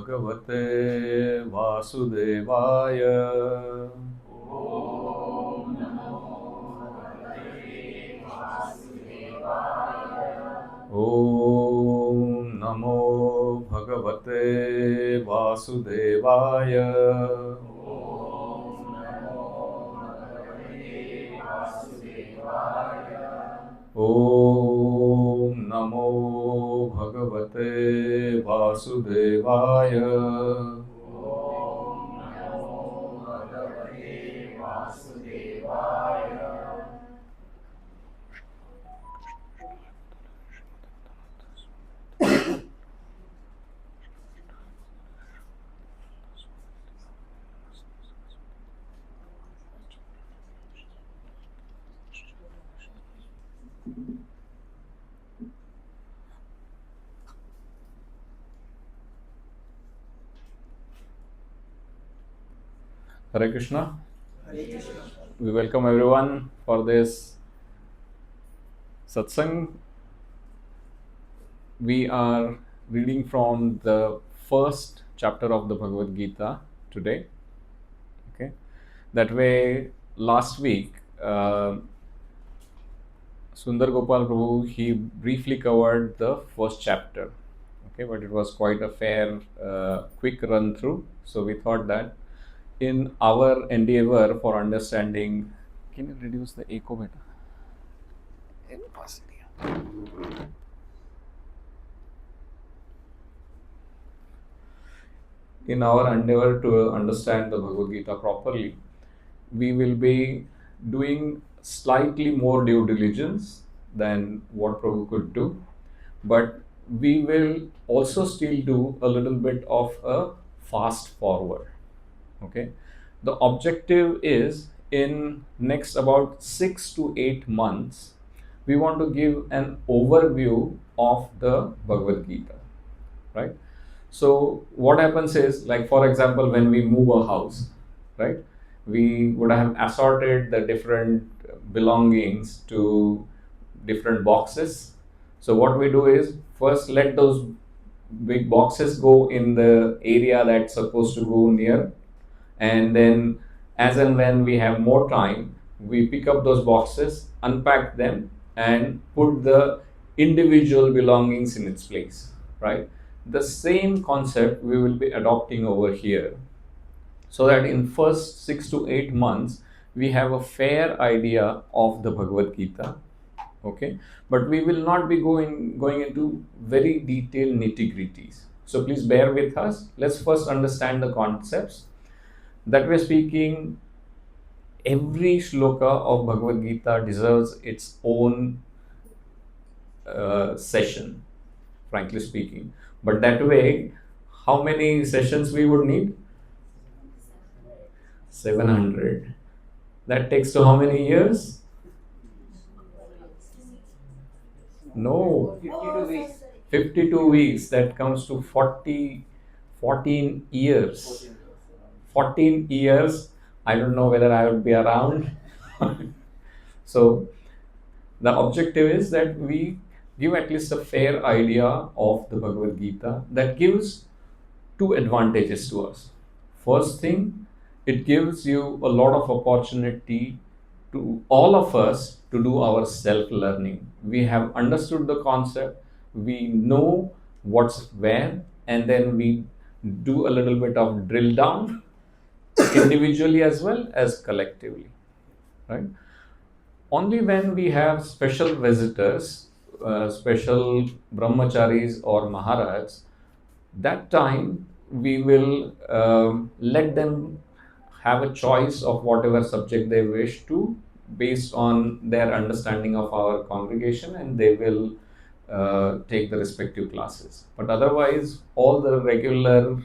भगवते वासुदेवाय। ॐ नमो भगवते वासुदेवाय। ॐ नमो भगवते वासुदेवाय। Hare Krishna. We welcome everyone for this satsang. We are reading from the first chapter of the Bhagavad Gita today. Okay, that way last week Sundar Gopal Prabhu, he briefly covered the first chapter. Okay, but it was quite a fair, quick run through. So we thought that in our endeavor for understanding, can you reduce the echo beta? In our endeavor to understand the Bhagavad Gita properly, we will be doing slightly more due diligence than what Prabhu could do, but we will also still do a little bit of a fast forward. Okay, the objective is in next about 6 to 8 months we want to give an overview of the Bhagavad Gita, right? So what happens is, like for example, when we move a house, right, we would have assorted the different belongings to different boxes. So what we do is first let those big boxes go in the area that's supposed to go near, and then as and when we have more time, we pick up those boxes, unpack them, and put the individual belongings in its place, right? The same concept we will be adopting over here, so that in first 6 to 8 months we have a fair idea of the Bhagavad Gita. Okay, but we will not be going into very detailed nitty-gritties, so please bear with us. Let's first understand the concepts that we're speaking. Every shloka of Bhagavad Gita deserves its own session, frankly speaking. But that way, how many sessions we would need? 700. That takes to how many years? No, 52 weeks. That comes to 14 years. 14 years. I don't know whether I will be around. So the objective is that we give at least a fair idea of the Bhagavad Gita. That gives two advantages to us. First thing, it gives you a lot of opportunity to all of us to do our self-learning. We have understood the concept, we know what's where, and then we do a little bit of drill down individually as well as collectively, right? Only when we have special visitors, special brahmacharis or maharajs, that time we will let them have a choice of whatever subject they wish to, based on their understanding of our congregation, and they will take the respective classes. But otherwise, all the regular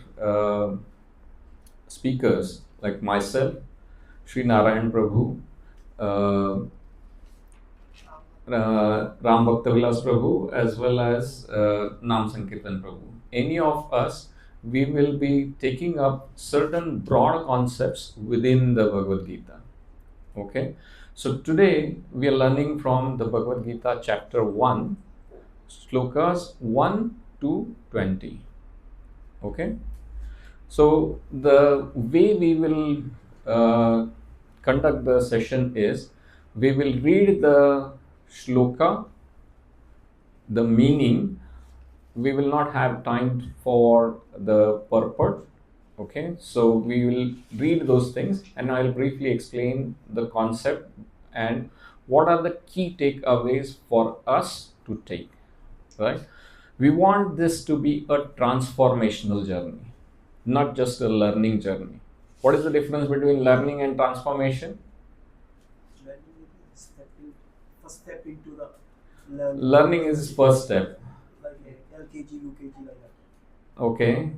speakers like myself, Sri Narayan Prabhu, Ram Bhakta Vilas Prabhu, as well as Nam Sankirtan Prabhu. Any of us, we will be taking up certain broad concepts within the Bhagavad Gita. Okay, so today we are learning from the Bhagavad Gita chapter 1, slokas 1 to 20. Okay, So the way we will conduct the session is we will read the shloka, the meaning. We will not have time for the purport. Okay, so we will read those things and I'll briefly explain the concept and what are the key takeaways for us to take. Right? We want this to be a transformational journey, not just a learning journey. What is the difference between learning and transformation? Learning is first step into the learning. Learning is first step. Like LKG, UKG, like that. Okay.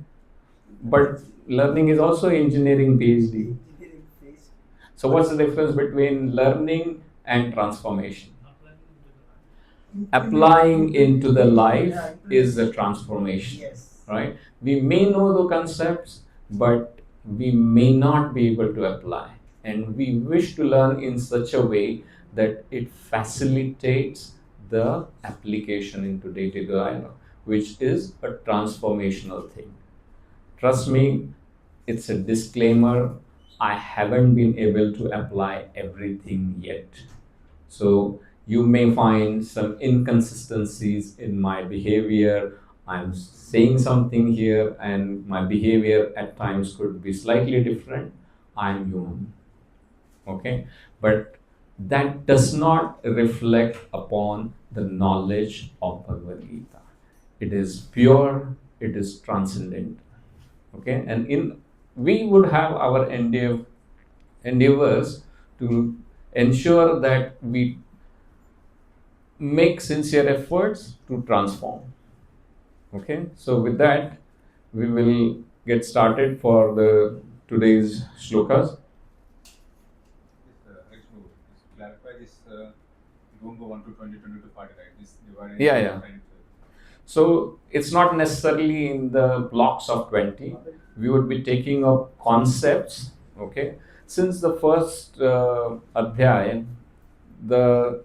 But learning is also engineering PhD. Engineering phase. So what's the difference between learning and transformation? Applying into the life is the transformation. Yes. Right? We may know the concepts, but we may not be able to apply. And we wish to learn in such a way that it facilitates the application into day-to-day life, which is a transformational thing. Trust me, it's a disclaimer. I haven't been able to apply everything yet. So you may find some inconsistencies in my behavior. I'm saying something here, and my behavior at times could be slightly different. I'm human. Okay? But that does not reflect upon the knowledge of Bhagavad Gita. It is pure, it is transcendent. Okay, and in we would have our endeavors to ensure that we make sincere efforts to transform. Okay, so with that we will get started for the today's shlokas. Just clarify this. You don't go 1 to 20, 20 to 40, right? This divided. Yeah. So it's not necessarily in the blocks of 20. We would be taking up concepts. Okay, since the first adhyaya, the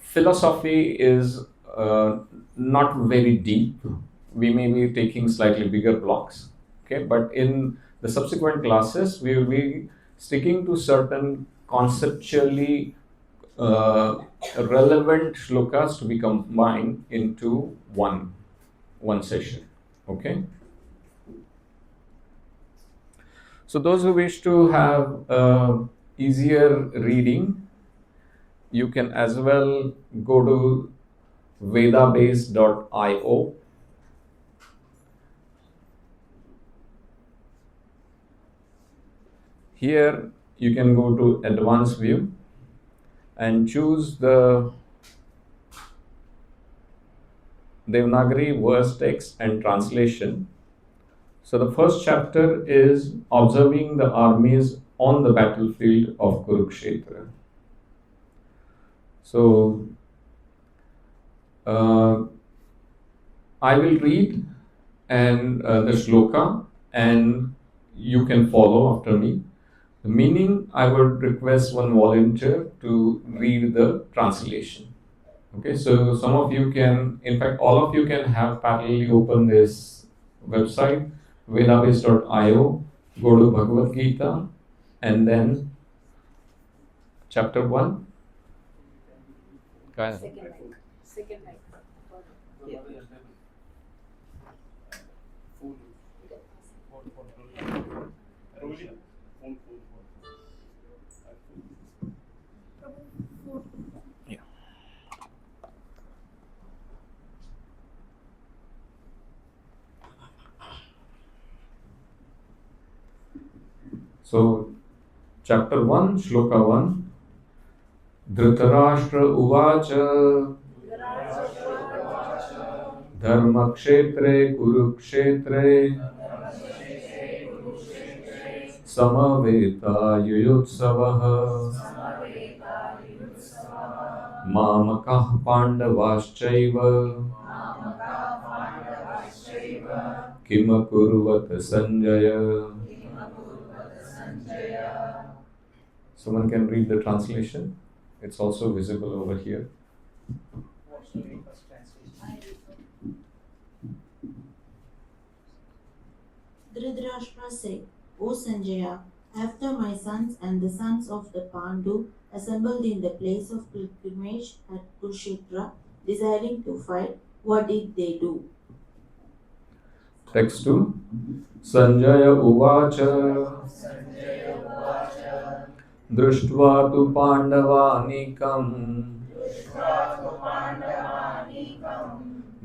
philosophy is not very deep. We may be taking slightly bigger blocks. Okay, but in the subsequent classes, we will be sticking to certain conceptually relevant shlokas to be combined into one session. Okay. So those who wish to have easier reading, you can as well go to vedabase.io. Here you can go to advanced view and choose the Devanagari verse text and translation. So the first chapter is observing the armies on the battlefield of Kuruksetra. So I will read and the shloka, and you can follow after me. The meaning, I would request one volunteer to read the translation. Okay, so some of you can, in fact, all of you can have parallelly open this website, vedabase.io, go to Bhagavad Gita, and then chapter 1. Second line. Yeah. Yeah. So, chapter 1, shloka 1. Dhritarashtra uvacha dharmakshetre kurukshetre samaveta yuyutsavah mamakah pandavaschaiva kimakurvat sanjaya. Someone can read the translation. It's also visible over here. What's the first translation? Dhritarashtra said, O Sanjaya, after my sons and the sons of the Pandu assembled in the place of pilgrimage at Kuruksetra, desiring to fight, what did they do? Text 2. Sanjaya Uvacha Drishtva tu Pandavanikam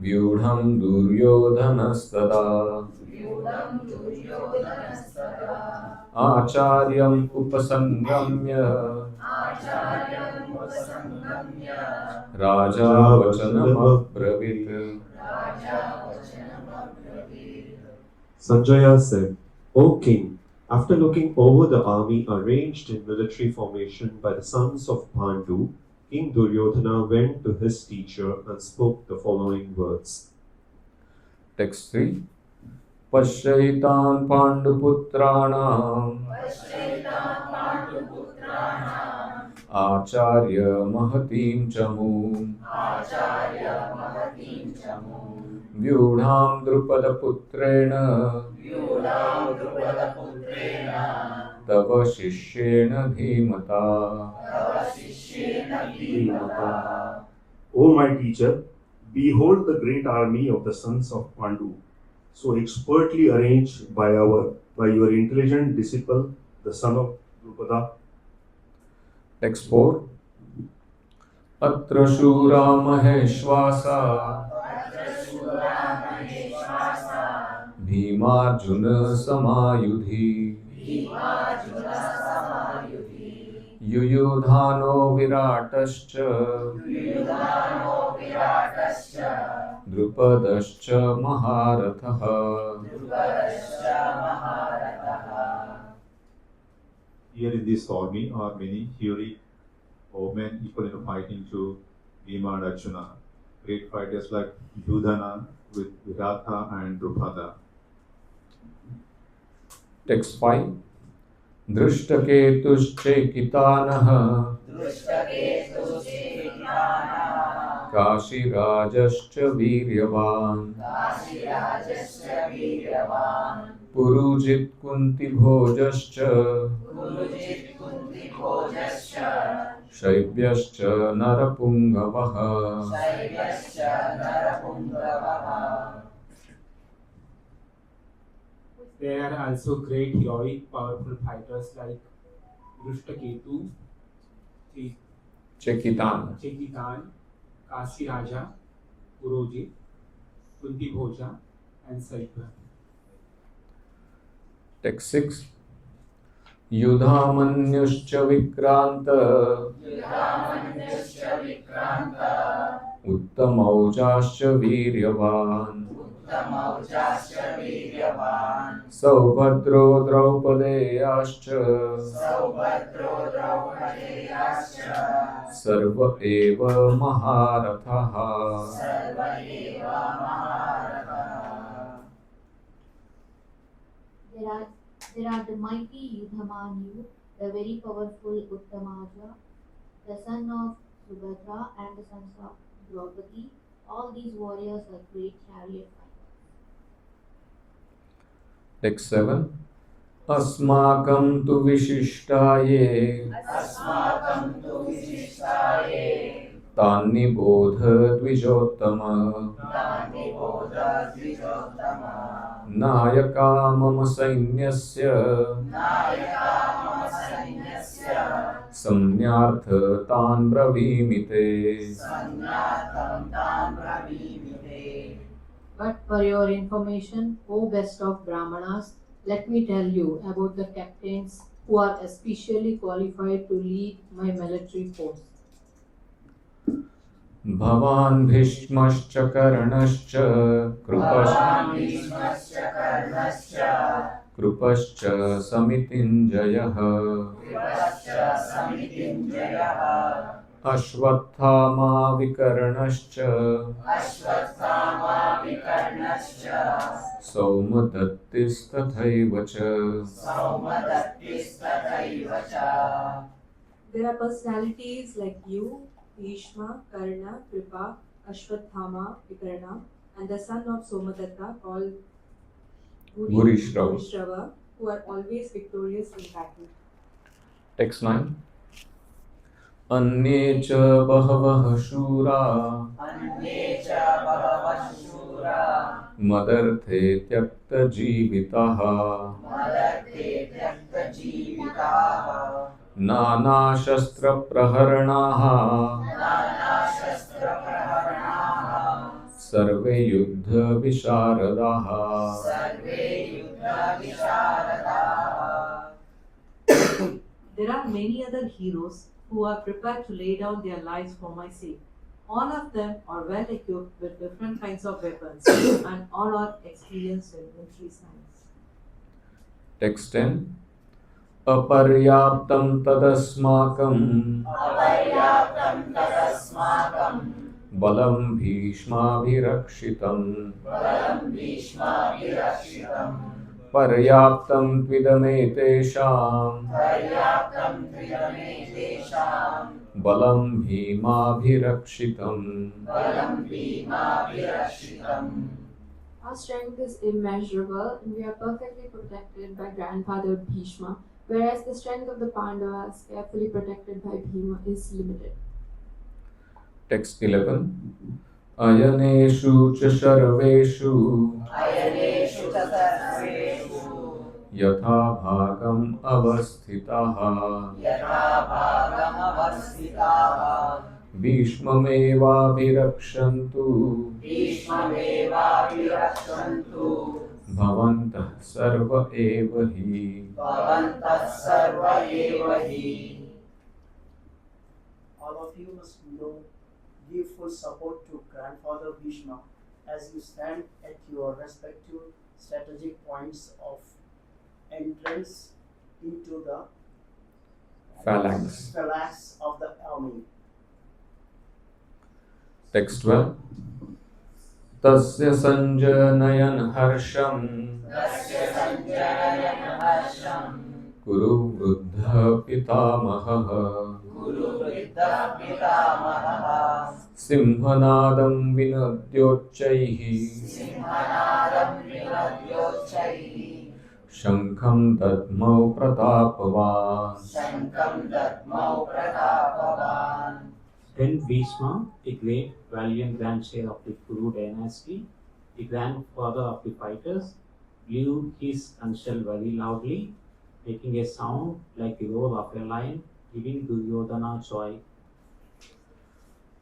Vyudham Duryodhanastada Acharyam Upasangamya Raja Vachanam Abravit. Sanjaya said, O king, after looking over the army arranged in military formation by the sons of Pandu, King Duryodhana went to his teacher and spoke the following words. Text 3. Pasyahitan Panduputranam Acharya Mahatim Chamu Vyudham Drupadaputrena Tava Shishyena Dhimata. O my teacher, behold the great army of the sons of Pandu, so expertly arranged by your intelligent disciple, the son of Drupada. Text 4. Atra Shura Maheshwasa Bhimarjuna Samayudhi Yuyudhano Viratascha Drupadascha Maharatha. Here in this army are many heroic men equal in fighting to Bhima and Arjuna. Great fighters like Yudhana with Viratha and Drupada. Text 5. Drishtaketushchekitanah Kashirajascha Viryavan Purujit Kunti Bhojascha Shaibyascha Narapungavaha. There are also great heroic, powerful fighters like Drishtaketu, Chekitan, Chekitan, Kasiraja, Purojit, Kunti Bhoja, and Saibha. Text 6. Yudhamanyuscha Vikranta Uttamaujascha Viryavan Saubhadro Draupadeyascha Sarva Eva Maharathaha. There are the mighty Yudhamanyu, the very powerful Uttamaja, the son of Subhadra and the sons of Draupadi. All these warriors are great chariot fighters. Text 7. Asmakam tu Vishishtaye Tani Bodha Dvijottama Nayaka Mama Sainyasya Samnyartha Tan Bravimite. But for your information, O best of Brahmanas, let me tell you about the captains who are especially qualified to lead my military force. Bhavan Bhishmascha Karnascha Krupascha Samitinjayah Ashwathama Vikarnascha Saumadattis Tathaivacha. There are personalities like you, Bhishma, Karna, Kripa, Ashwathama, Vikarna, and the son of Somadatta called Gurishrava. Gurishrava, who are always victorious in battle. Text 9. अन्ये च बहवः शूरा मदर्थे त्यक्तजीविताः नानाशस्त्रप्रहरणाः सर्वे युद्धविशारदाः. There are many other heroes who are prepared to lay down their lives for my sake. All of them are well equipped with different kinds of weapons and all are experienced in military science. Text 10. अपर्याप्तं तदस्माकं बलं भीष्माभिरक्षितं पर्याप्तं त्विदमेतेषां बलं भीमाभिरक्षितम्. Our strength is immeasurable and we are perfectly protected by grandfather Bhishma, whereas the strength of the Pandavas, carefully protected by Bhima, is limited. Text 11. अयनेषु च सर्वेषु यथा भागम् अवस्थिताः भीष्ममेवाभिरक्षन्तु भवन्तः सर्व एव हि. All of you must know, give full support to grandfather Bhishma as you stand at your respective strategic points of entrance into the Phalanx. of the army. Text 12. तस्य सञ्जनयन् हर्षम् कुरु वृद्धः पितामहः सिंहनादं विनद्योच्चैः शङ्खं दद्मौ प्रतापवान्. Then Bhishma, a great valiant grandsire of the Kuru dynasty, the grandfather of the fighters, blew his conch shell very loudly, making a sound like the roar of a lion, giving Duryodhana joy.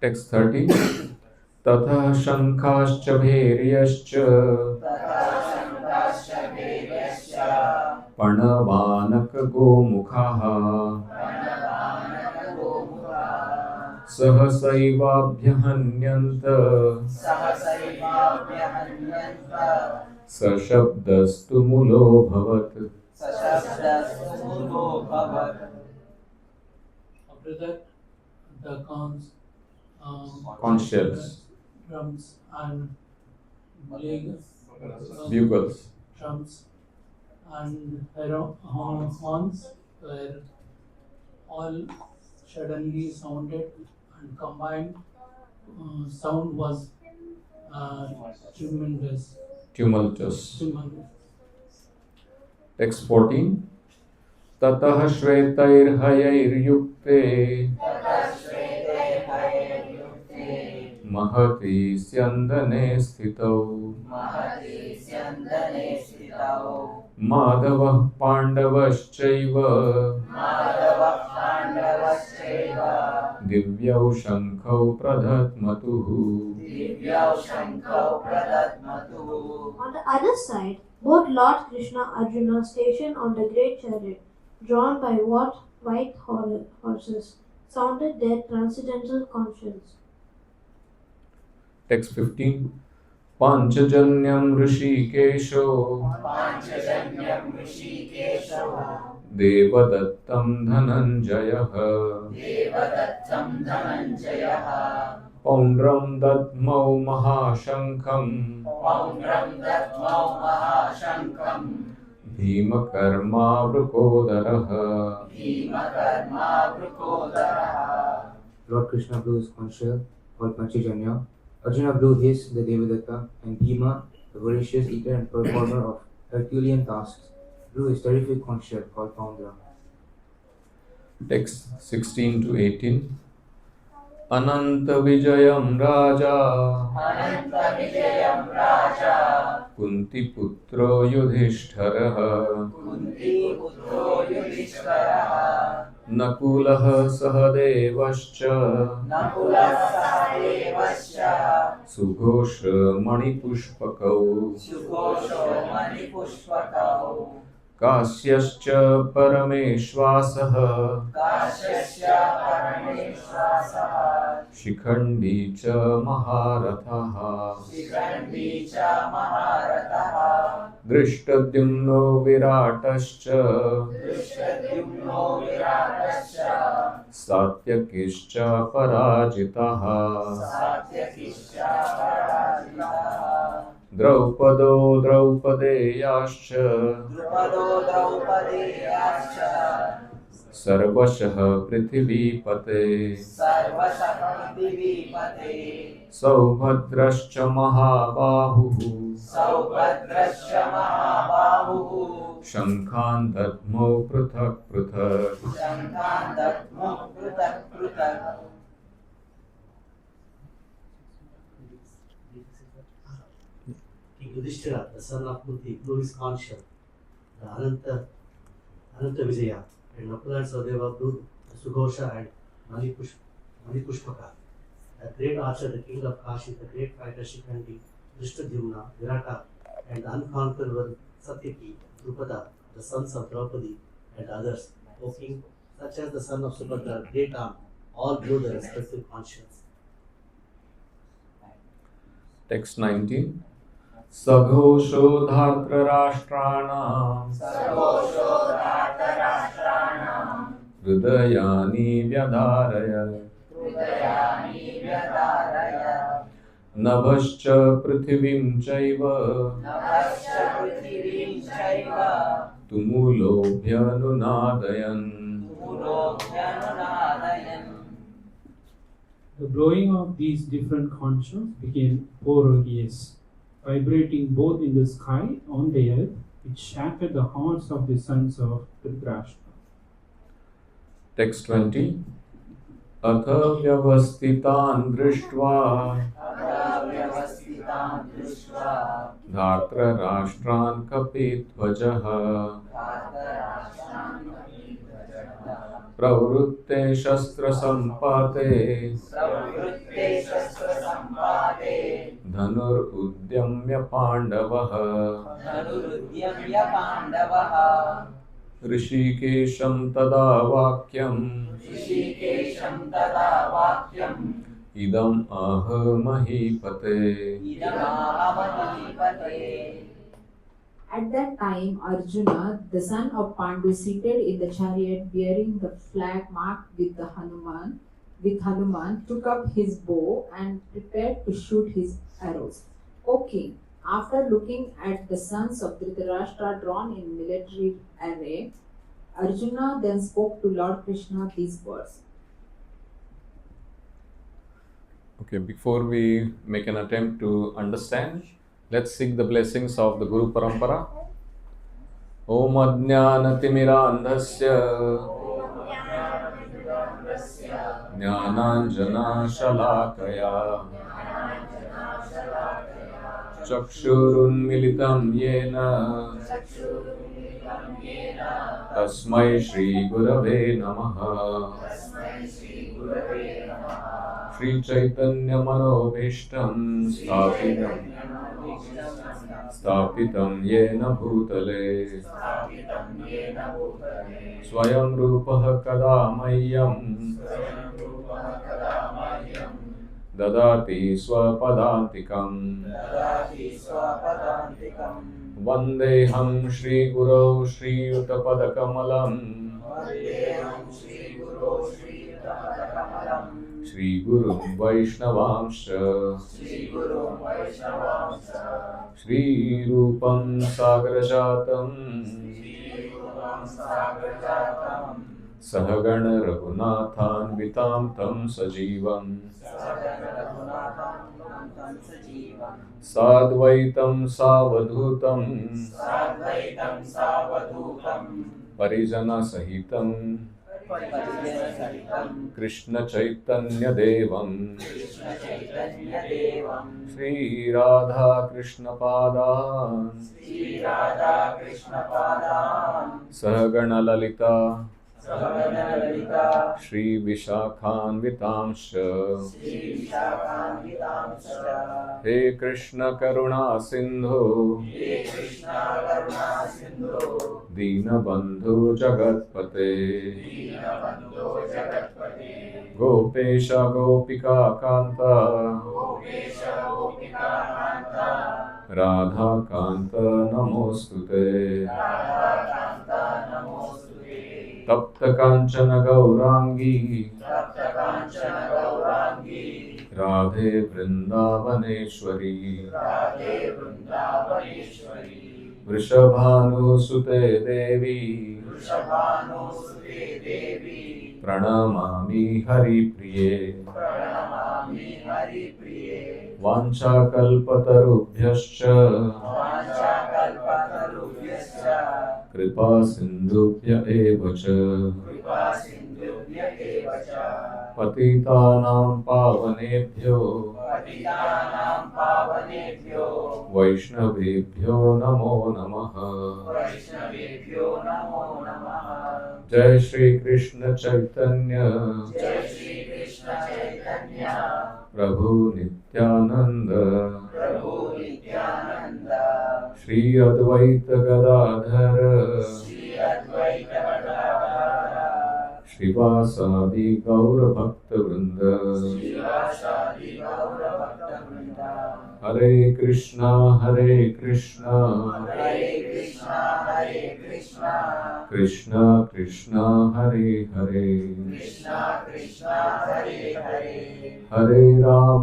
Text 13. ततः शङ्खाश्च भैर्यश्च पणवानकगोमुखाः सहसैवाभ्यहन्यन्त सशब्दस्तु मूलोऽभवत्. After that, the Conch shells, drums and bugles, drums and horns were all suddenly sounded and combined sound was tremendous. tumultuous. Text 14. ततः श्वेतैर्हयैर्युक्ते महति स्यन्दने स्थितौ माधवः पाण्डवश्चैव दिव्यौ शङ्खौ प्रदध्मतुः. On the other side, both Lord Krishna and Arjuna stationed on the great chariot, drawn by white horses, sounded their transcendental conscience. Text 15. पाञ्चजन्यं ऋषिकेशो देवदत्तं Dhananjay पौण्ड्रं दद्मौ महाशङ्खं भीमकर्मावृकोदरः. Lord Krishna blew his conch shell, called Panchajanya. Arjuna blew his, the Devadatta, and Bhima, the voracious eater and performer of Herculean tasks, drew his terrific concher called Poundra. Text 16 to 18. Ananta Vijayam Raja Kunti Putro Yudhishtharaha Nakulaha Sahadevascha Sughosha Manipushpakau Kasyascha Parameshwasaha Shikhandi cha Maharathaha Drishtadyumno Viratascha Satyakischa Parajitaha Draupado Draupadeyascha Sarvashah Prithivipate Saubhadrascha Mahabahu Shankhan Dadmo Pruthak Pruthak King Yudhishthira, the son of Kunti, blew his conch shell. The Ananta Vijaya and Nakula and Sadeva blew the Sughosha and Manipushpaka. The great archer, the king of Kashi, the great fighter Shikhandi, Drishtadyumna, Virata, and the unconquerable Satyaki, Drupada, the sons of Draupadi, and others, O king, such as the son of Subhadra, great arm, all blew their respective conch shells. Text 19. Saghosho Dhartra Rashtrana Hridayani Vyadharaya Navascha Prithivim Chaiva Tumulo Bhyanunadayan. The blowing of these different conches became porous, vibrating both in the sky on the earth, which shattered the hearts of the sons of Dhritarashtra. Text 20. Atha vyavastitan drishtva Dhatra Rashtran Kapitvajaha Pravrutte Shastra Sampate Dhanur Udyamya Pandavaha Rishikesham Tada Vakyam Idam Aha Mahipate. At that time, Arjuna, the son of Pandu, seated in the chariot bearing the flag marked with Hanuman, took up his bow and prepared to shoot his arrows. O king, after looking at the sons of Dhritarashtra drawn in military array, Arjuna then spoke to Lord Krishna these words. Okay, before we make an attempt to understand, let's seek the blessings of the Guru Parampara. Om Ajnanatimirandhasya Jnananjana Shalakaya Chakshurunmilitam Yena Tasmai Shri Gurave Namaha. Shri Chaitanya Manobhishtam Stapitam Yena Bhutale Swayam Rupaha Kadamayyam Dadati Swapadantikam Vandeham Shri Guru Shri Utapadakamalam Shri Guru Vaishnavamsha Shri Rupam Sagrajatam सहगण रघुनाथान्वितां तं सजीवम् साद्वैतं सावधूतं परिजनसहितं कृष्णचैतन्यदेवं श्रीराधाकृष्णपादान् सहगणललिता श्रीविशाखान्वितांश्च हे कृष्ण करुणा सिन्धु दीनबन्धु जगत्पते गोपेश गोपिका कान्त राधाकान्त नमोऽस्तुते तप्त कांचन गौरांगी राधे वृंदावनेश्वरी वृषभानुसुते देवी प्रणमामि हरिप्रिये वाञ्छाकल्पतरुभ्यश्च कृपा सिन्धुभ्य एव च पतितानां पावनेभ्यो वैष्णवेभ्यो नमो नमः जय श्री कृष्ण चैतन्य प्रभु नित्यानंद श्री अद्वैत गदाधर श्रीवासादि गौर भक्त वृंद हरे कृष्णा कृष्णा कृष्णा हरे हरे हरे राम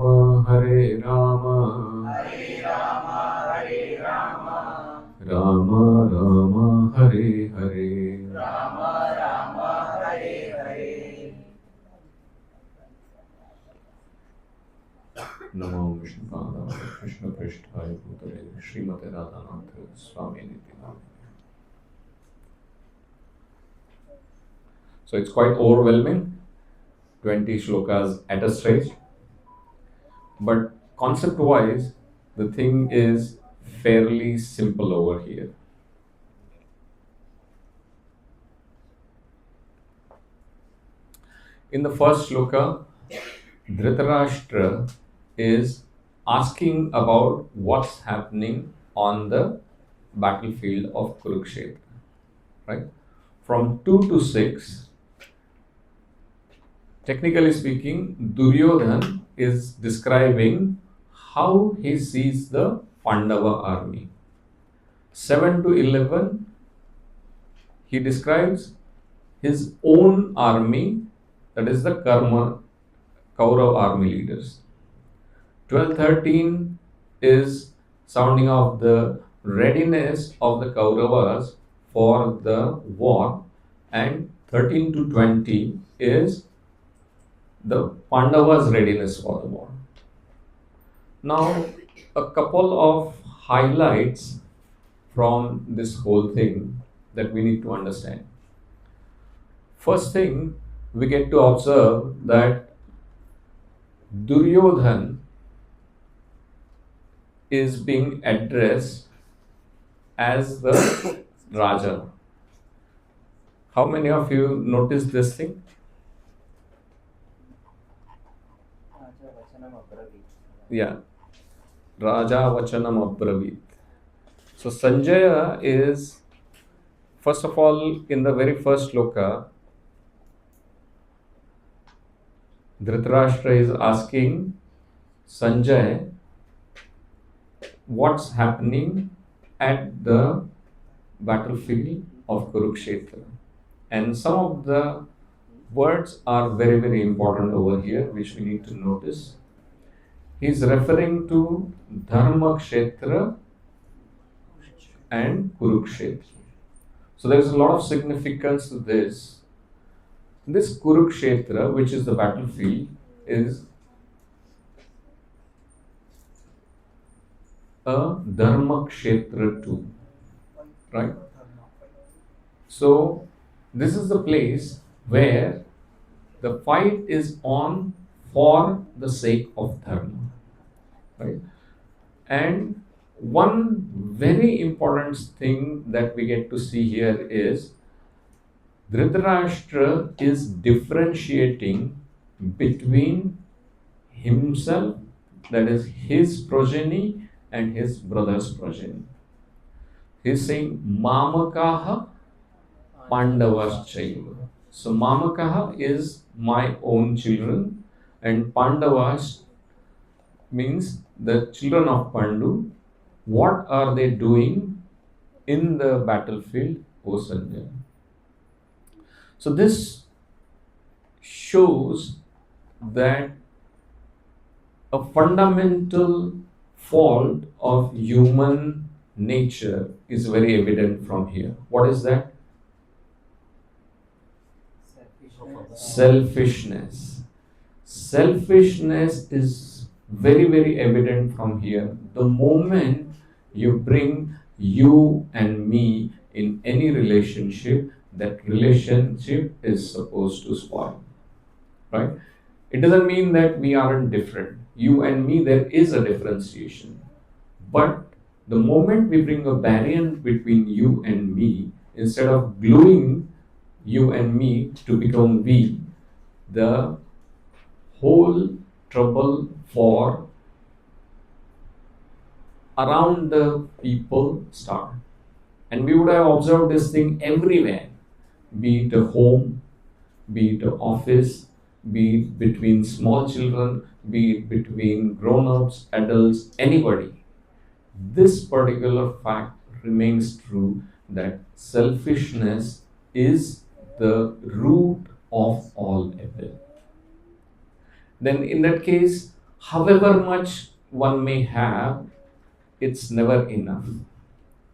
राम राम हरे हरे नमो विष्णुपादाय कृष्ण पृष्ठाय भूतले श्रीमते राधानाथ स्वामी निति नामिने. So it's quite overwhelming, 20 shlokas at a stretch, but concept wise the thing is fairly simple over here. In the first shloka, Dhritarashtra is asking about what's happening on the battlefield of Kuruksetra. Right? From 2 to 6, technically speaking, Duryodhan is describing how he sees the Pandava army. 7 to 11, he describes his own army, that is the Kaurav army leaders. 12-13 is sounding of the readiness of the Kauravas for the war, and 13 to 20 is the Pandavas' readiness for the war. Now, a couple of highlights from this whole thing that we need to understand. First thing, we get to observe that Duryodhan is being addressed as the Raja. How many of you noticed this thing? Yeah. Raja Vachanam Abravit. So Sanjaya is, first of all, in the very first sloka, Dhritarashtra is asking Sanjay what's happening at the battlefield of Kuruksetra. And some of the words are very, very important over here, which we need to notice. He is referring to Dharma Kshetra and Kuruksetra. So there is a lot of significance to this. This Kuruksetra, which is the battlefield, is a Dharma Kshetra too, right? So, this is the place where the fight is on for the sake of Dharma, right? And one very important thing that we get to see here is Dhritarashtra is differentiating between himself, that is his progeny, and his brother's progeny. He is saying Mamakaha Pandavaschaiva. So Mamakaha is my own children, and Pandavas means the children of Pandu. What are they doing in the battlefield, O Sanjay? So this shows that a fundamental fault of human nature is very evident from here. What is that? Selfishness. Selfishness is very, very evident from here. The moment you bring you and me in any relationship, that relationship is supposed to spoil, right? It doesn't mean that we aren't different. You and me, there is a differentiation. But the moment we bring a barrier between you and me, instead of gluing you and me to become we, the whole trouble for around the people start. And we would have observed this thing everywhere, be it a home, be it an office, be it between small children, be it between grown-ups, adults, anybody. This particular fact remains true, that selfishness is the root of all evil. Then in that case, however much one may have, it's never enough,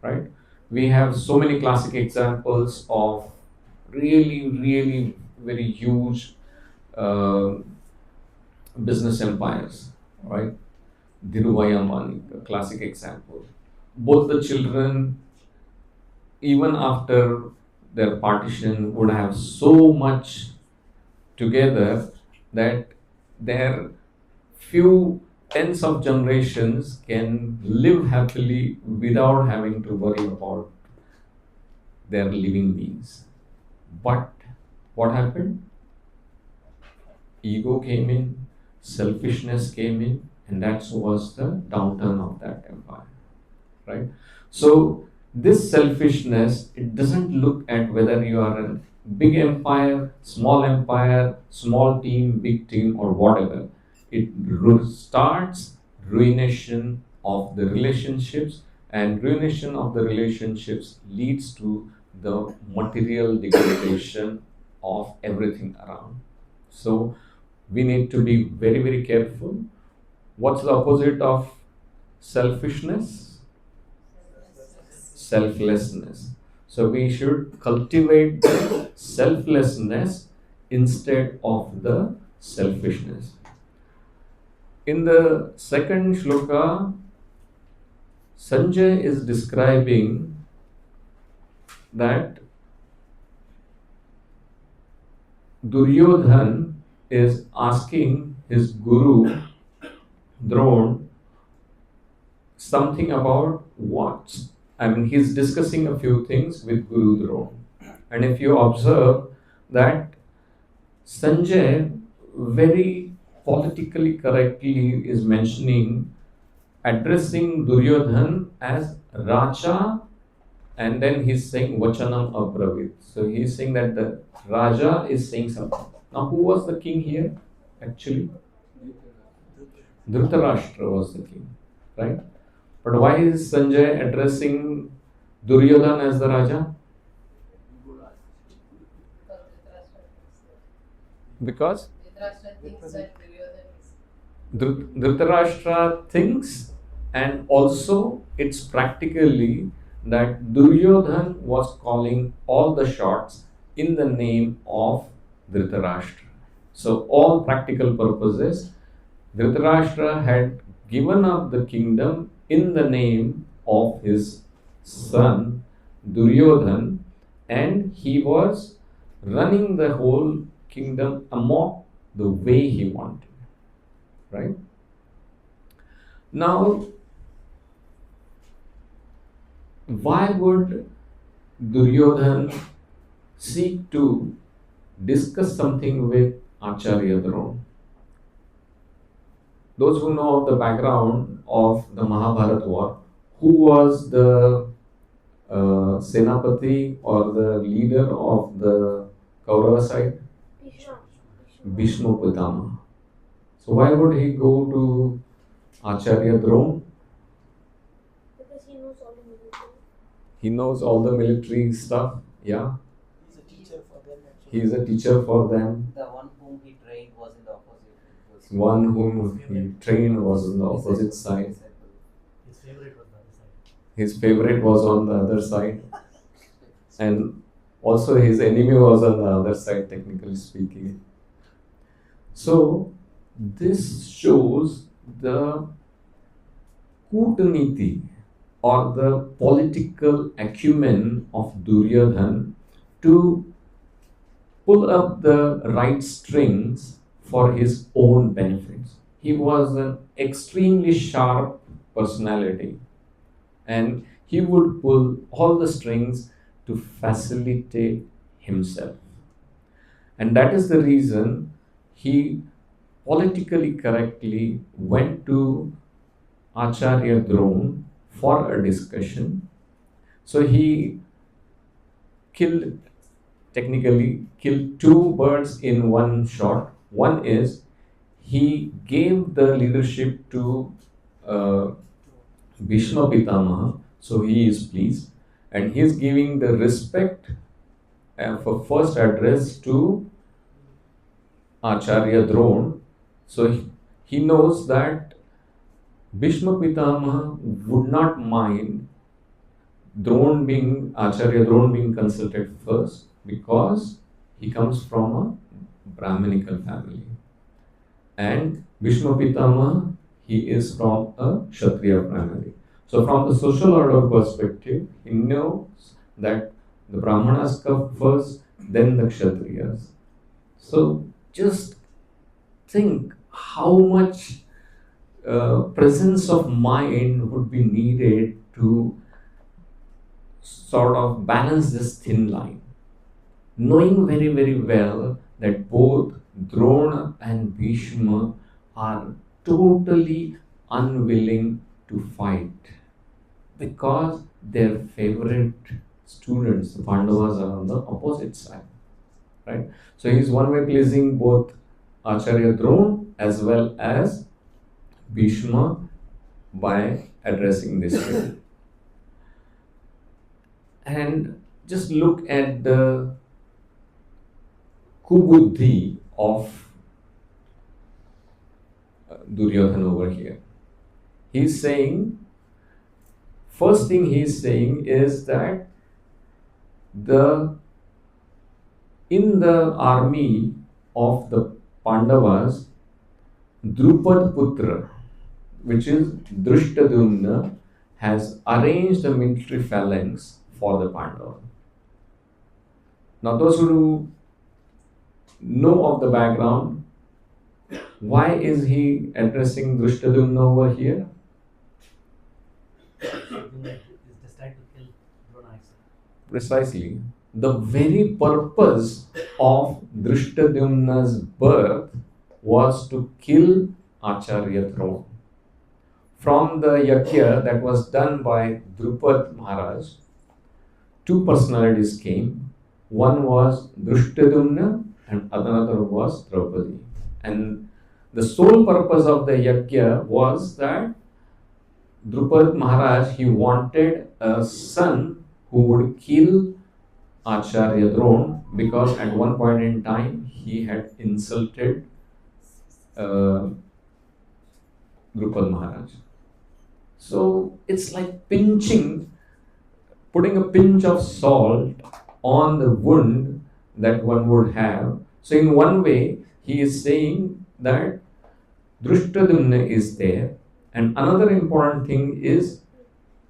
right? We have so many classic examples of really, really very huge business empires, right? Dhirubhai Ambani, a classic example. Both the children, even after their partition, would have so much together that their few tens of generations can live happily without having to worry about their living beings. But what happened? Ego came in, selfishness came in, and that was the downturn of that empire, right? So this selfishness, it doesn't look at whether you are a big empire, small team, big team, or whatever. It starts ruination of the relationships, and ruination of the relationships leads to the material degradation of everything around. So we need to be very, very careful. What's the opposite of selfishness? Selflessness. So we should cultivate the selflessness instead of the selfishness. In the second shloka, Sanjay is describing that Duryodhan is asking his guru Drona something about what? I mean, he's discussing a few things with Guru Drona. And if you observe that Sanjay very politically correctly is mentioning, addressing Duryodhan as Raja, and then he's saying Vachanam Abravit. So he's saying that the Raja is saying something. Now, who was the king here actually? Dhritarashtra was the king, right? But why is Sanjay addressing Duryodhan as the Raja? Because Dhritarashtra thinks, and also it's practically that Duryodhan was calling all the shots in the name of Dhritarashtra. So, all practical purposes, Dhritarashtra had given up the kingdom in the name of his son Duryodhan, and he was running the whole kingdom amok the way he wanted. Right? Now, why would Duryodhan seek to discuss something with Acharya Drona? Those who know of the background of the Mahabharata war, who was the Senapati or the leader of the Kaurava side? Bhishma Pitama. So why would he go to Acharya Drona? Because he knows all the military. He knows all the military stuff. Yeah. He's a teacher for them actually. He is a teacher for them. The one whom he trained was in the opposite. One whom he trained was on the opposite side. His favorite was the other side. His favorite was on the other side. And also his enemy was on the other side, technically speaking. So this shows the Kootaniti or the political acumen of Duryodhan to pull up the right strings for his own benefits. He was an extremely sharp personality, and he would pull all the strings to facilitate himself. And that is the reason he politically correctly went to Acharya Drona for a discussion. So he technically killed two birds in one shot. One is he gave the leadership to Bhishma Pitamaha, so he is pleased, and he is giving the respect for first address to Acharya Drona. So he knows that Bhishma Pitamaha would not mind Acharya Drona being consulted first, because he comes from a Brahminical family. And Bhishma Pitamaha, he is from a Kshatriya family. So from the social order perspective, he knows that the Brahmanas come first, then the Kshatriyas. So just think how much presence of mind would be needed to sort of balance this thin line, knowing very, very well that both Drona and Bhishma are totally unwilling to fight because their favorite students, the Pandavas, are on the opposite side. Right? So he is one way pleasing both Acharya Drona as well as Bhishma by addressing this way. And just look at the kubuddhi of Duryodhana over here. He's saying, first thing he's saying is that in the army of the Pandavas, Drupad Putra, which is Drushtadumna, has arranged the military phalanx for the Pandavas. Now those who know of the background, why is he addressing Drushtadumna over here? Precisely. The very purpose of Drushtadumna's birth was to kill Acharya Drona. From the yajna that was done by Drupad Maharaj, two personalities came. One was Drushtadumna and another was Draupadi. And the sole purpose of the yajna was that Drupad Maharaj, he wanted a son who would kill Acharya Drona, because at one point in time he had insulted Drupad Maharaj. So it's like putting a pinch of salt on the wound that one would have So in one way, he is saying that Drushtadumna is there, and another important thing is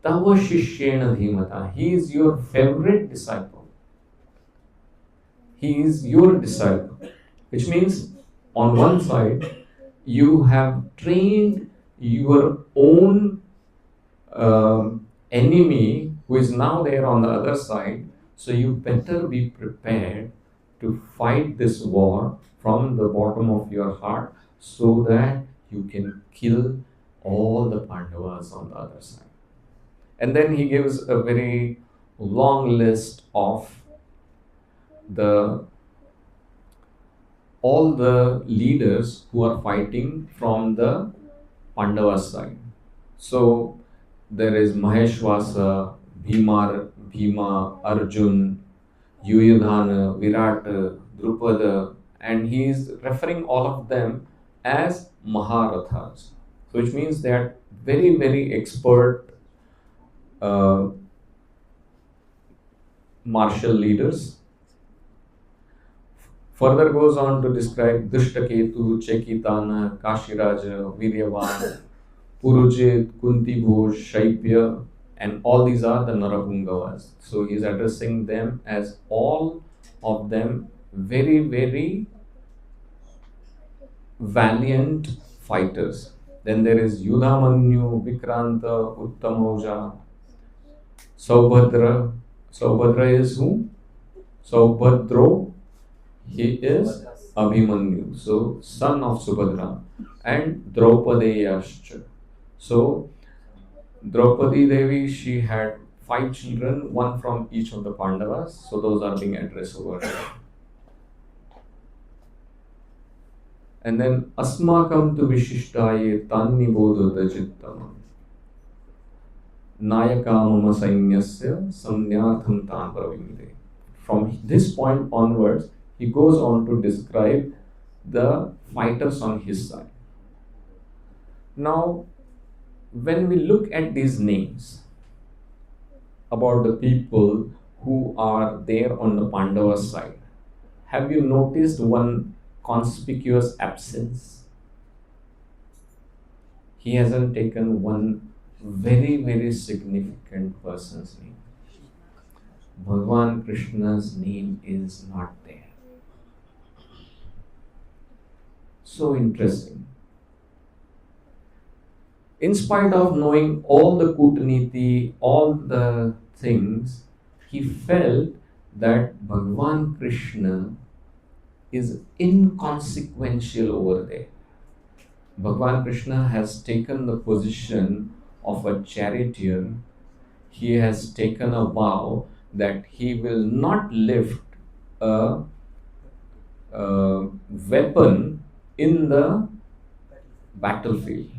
Tava Shishyena Dhimata. He is your favorite disciple. He is your disciple, which means on one side you have trained your own enemy who is now there on the other side, so you better be prepared to fight this war from the bottom of your heart so that you can kill all the Pandavas on the other side. And then he gives a very long list of the all the leaders who are fighting from the Pandava side. So there is Maheshwasa, Bhima, Arjun, Yuyudhana, Virata, Drupada, and he is referring all of them as Maharathas. So which means they are very, very expert uh, martial leaders. Further goes on to describe Dushtaketu, Chekitana, Kashiraja, Viryavan, Purujit, Kuntibhuj, Shaipya, and all these are the Narapungavas. So he is addressing them as all of them very, very valiant fighters. Then there is Yudhamanyu, Vikranta, Uttamoja, Saubhadra. Saubhadra is who? Saubhadro, he is Abhimanyu, so son of Subhadra, and Draupadeyascha. So Draupadi Devi, she had 5 children, one from each of the Pandavas, so those are being addressed over here. And then Asmakam tu Vishishtaye Tanni Bodhata Chittam Nayakamama Sainyasya Samnyartham Tan Pravimde. From this point onwards, he goes on to describe the fighters on his side. Now, when we look at these names about the people who are there on the Pandava side, have you noticed one conspicuous absence? He hasn't taken one very, very significant person's name. Bhagavan Krishna's name is not there. So interesting. In spite of knowing all the Kutniti, all the things, he felt that Bhagavan Krishna is inconsequential over there. Bhagavan Krishna has taken the position of a charioteer. He has taken a vow that he will not lift a weapon in the battlefield.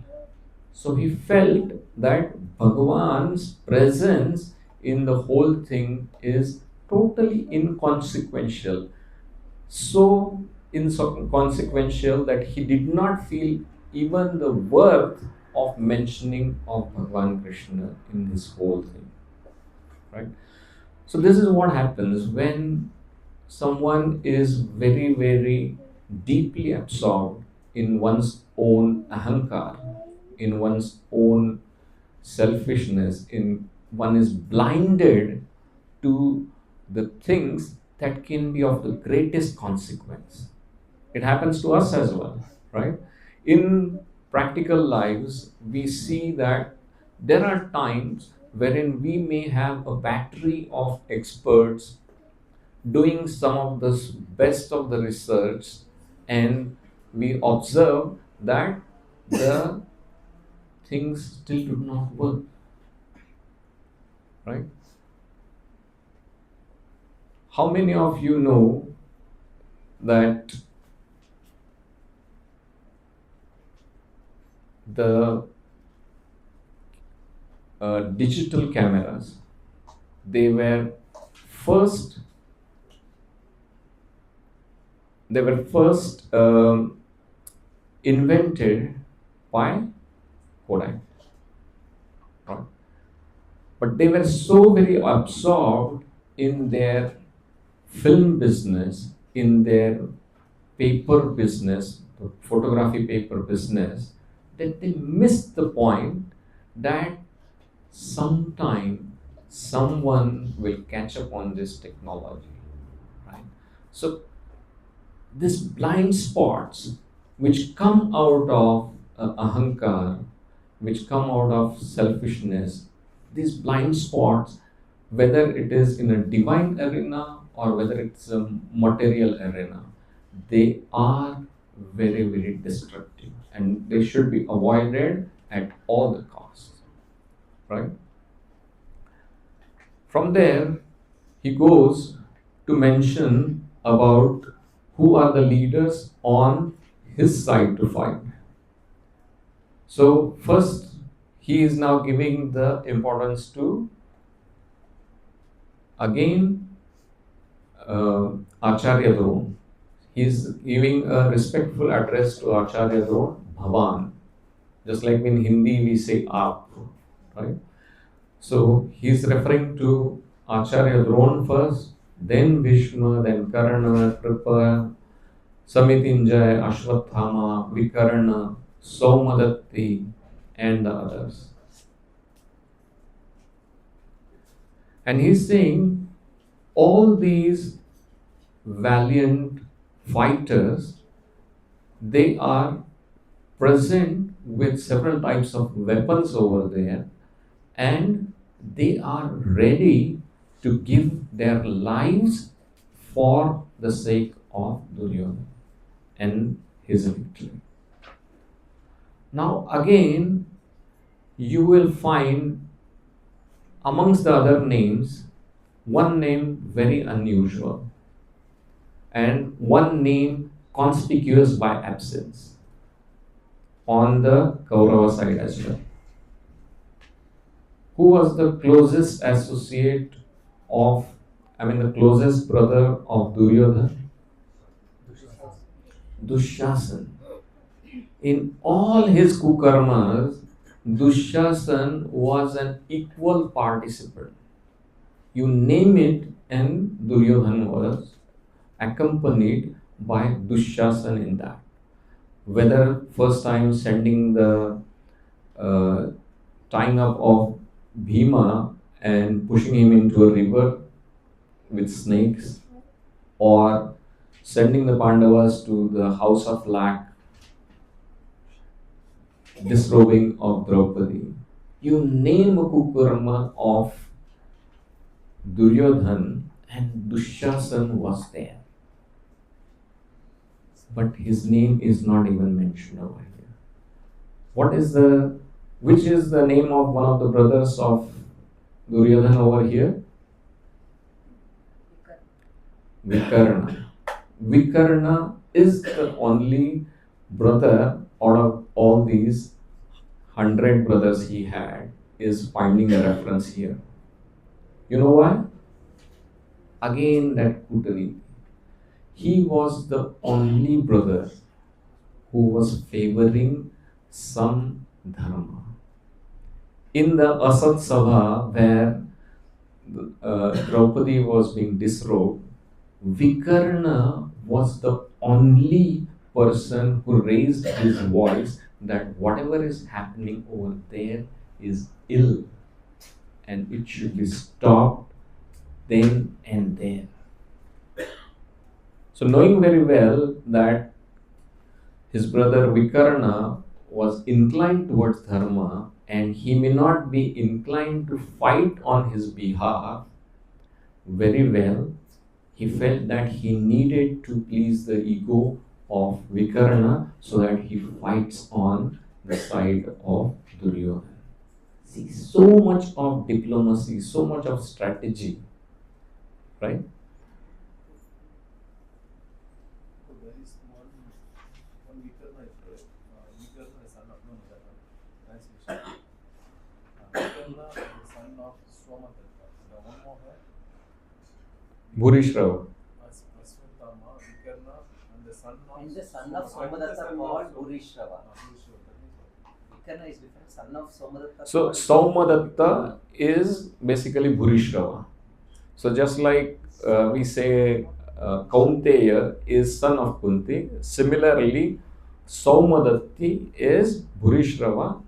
So he felt that Bhagavan's presence in the whole thing is totally inconsequential. So inconsequential that he did not feel even the worth of mentioning of Bhagavan Krishna in this whole thing. Right? So this is what happens when someone is very, very deeply absorbed in one's own ahankar, in one's own selfishness, in one is blinded to the things that can be of the greatest consequence. It happens to us as well, right? In practical lives, we see that there are times wherein we may have a battery of experts doing some of the best of the research, and we observe that the things still do not work, right? How many of you know that the digital cameras, they were first invented by Kodak, right? But they were so very absorbed in their film business, in their paper business, the photography paper business, that they missed the point that sometime someone will catch up on this technology, right? So these blind spots which come out of ahankar, which come out of selfishness, these blind spots, whether it is in a divine arena or whether it's a material arena, they are very, very destructive and they should be avoided at all the costs, right? From there, he goes to mention about who are the leaders on his side to fight. So, first, he is now giving the importance to again Acharya Drone. He is giving a respectful address to Acharya Drone, Bhavan. Just like in Hindi we say Aap, right? So he is referring to Acharya Drone first, then Bhishma, then Karna, Kripa, Samitinjay, Ashwathama, Vikarna, Saumadatti, and the others. And he's saying all these valiant fighters, they are present with several types of weapons over there, and they are ready to give their lives for the sake of Duryodhana and his victory. Now again, you will find amongst the other names, one name very unusual and one name conspicuous by absence on the Kaurava side as well. Who was the closest associate of, the closest brother of Duryodhana? Dushasan. In all his kukarmas, Dushasan was an equal participant. You name it, and Duryodhana was accompanied by Dushasan in that. Whether first time sending the tying up of Bhima and pushing him into a river with snakes, or sending the Pandavas to the house of lac, disrobing of Draupadi. You name a kukarma of Duryodhan and Dushasan was there. But his name is not even mentioned over here. Which is the name of one of the brothers of Duryodhan over here? Vikarna. Vikarna is the only brother out of all these 100 brothers he had, is finding a reference here. You know why? Again, that Kutani. He was the only brother who was favoring some dharma. In the Asat Sabha, where Draupadi was being disrobed, Vikarna was the only person who raised his voice that whatever is happening over there is ill and it should be stopped then and there. So knowing very well that his brother Vikarna was inclined towards dharma and he may not be inclined to fight on his behalf very well, he felt that he needed to please the ego of Vikarna so that he fights on the side of Duryodhana. See, so much of diplomacy, so much of strategy, right? There is one Vikarna is Vikarna is son of translation. Vikarna is the son of Somadatta. The one more Bhurishrava. Ashwatthama, Vikarna, and the son of. And the son of Somadatta called Bhurishrava. Vikarna is different. Son of Somadatta. So Somadatta is basically Bhurishrava. So just like we say Kaunteya is son of Kunti. Similarly, Saumadatti is Bhurishrava.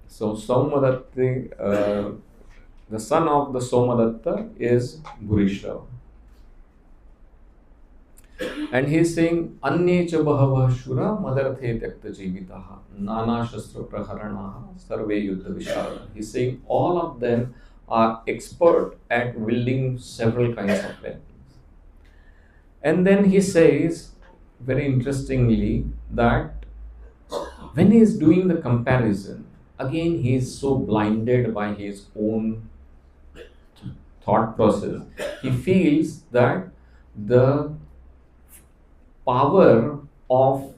So Saumadatti, the son of the Somadatta is Bhurishrava. And he is saying, Anye cha bahava shura madarthe tyakta jivitaha nana shastra praharanaha sarve yuddha visharada. He is saying all of them are expert at wielding several kinds of weapons. And then he says, very interestingly, that when he is doing the comparison, again he is so blinded by his own thought process. He feels that the power of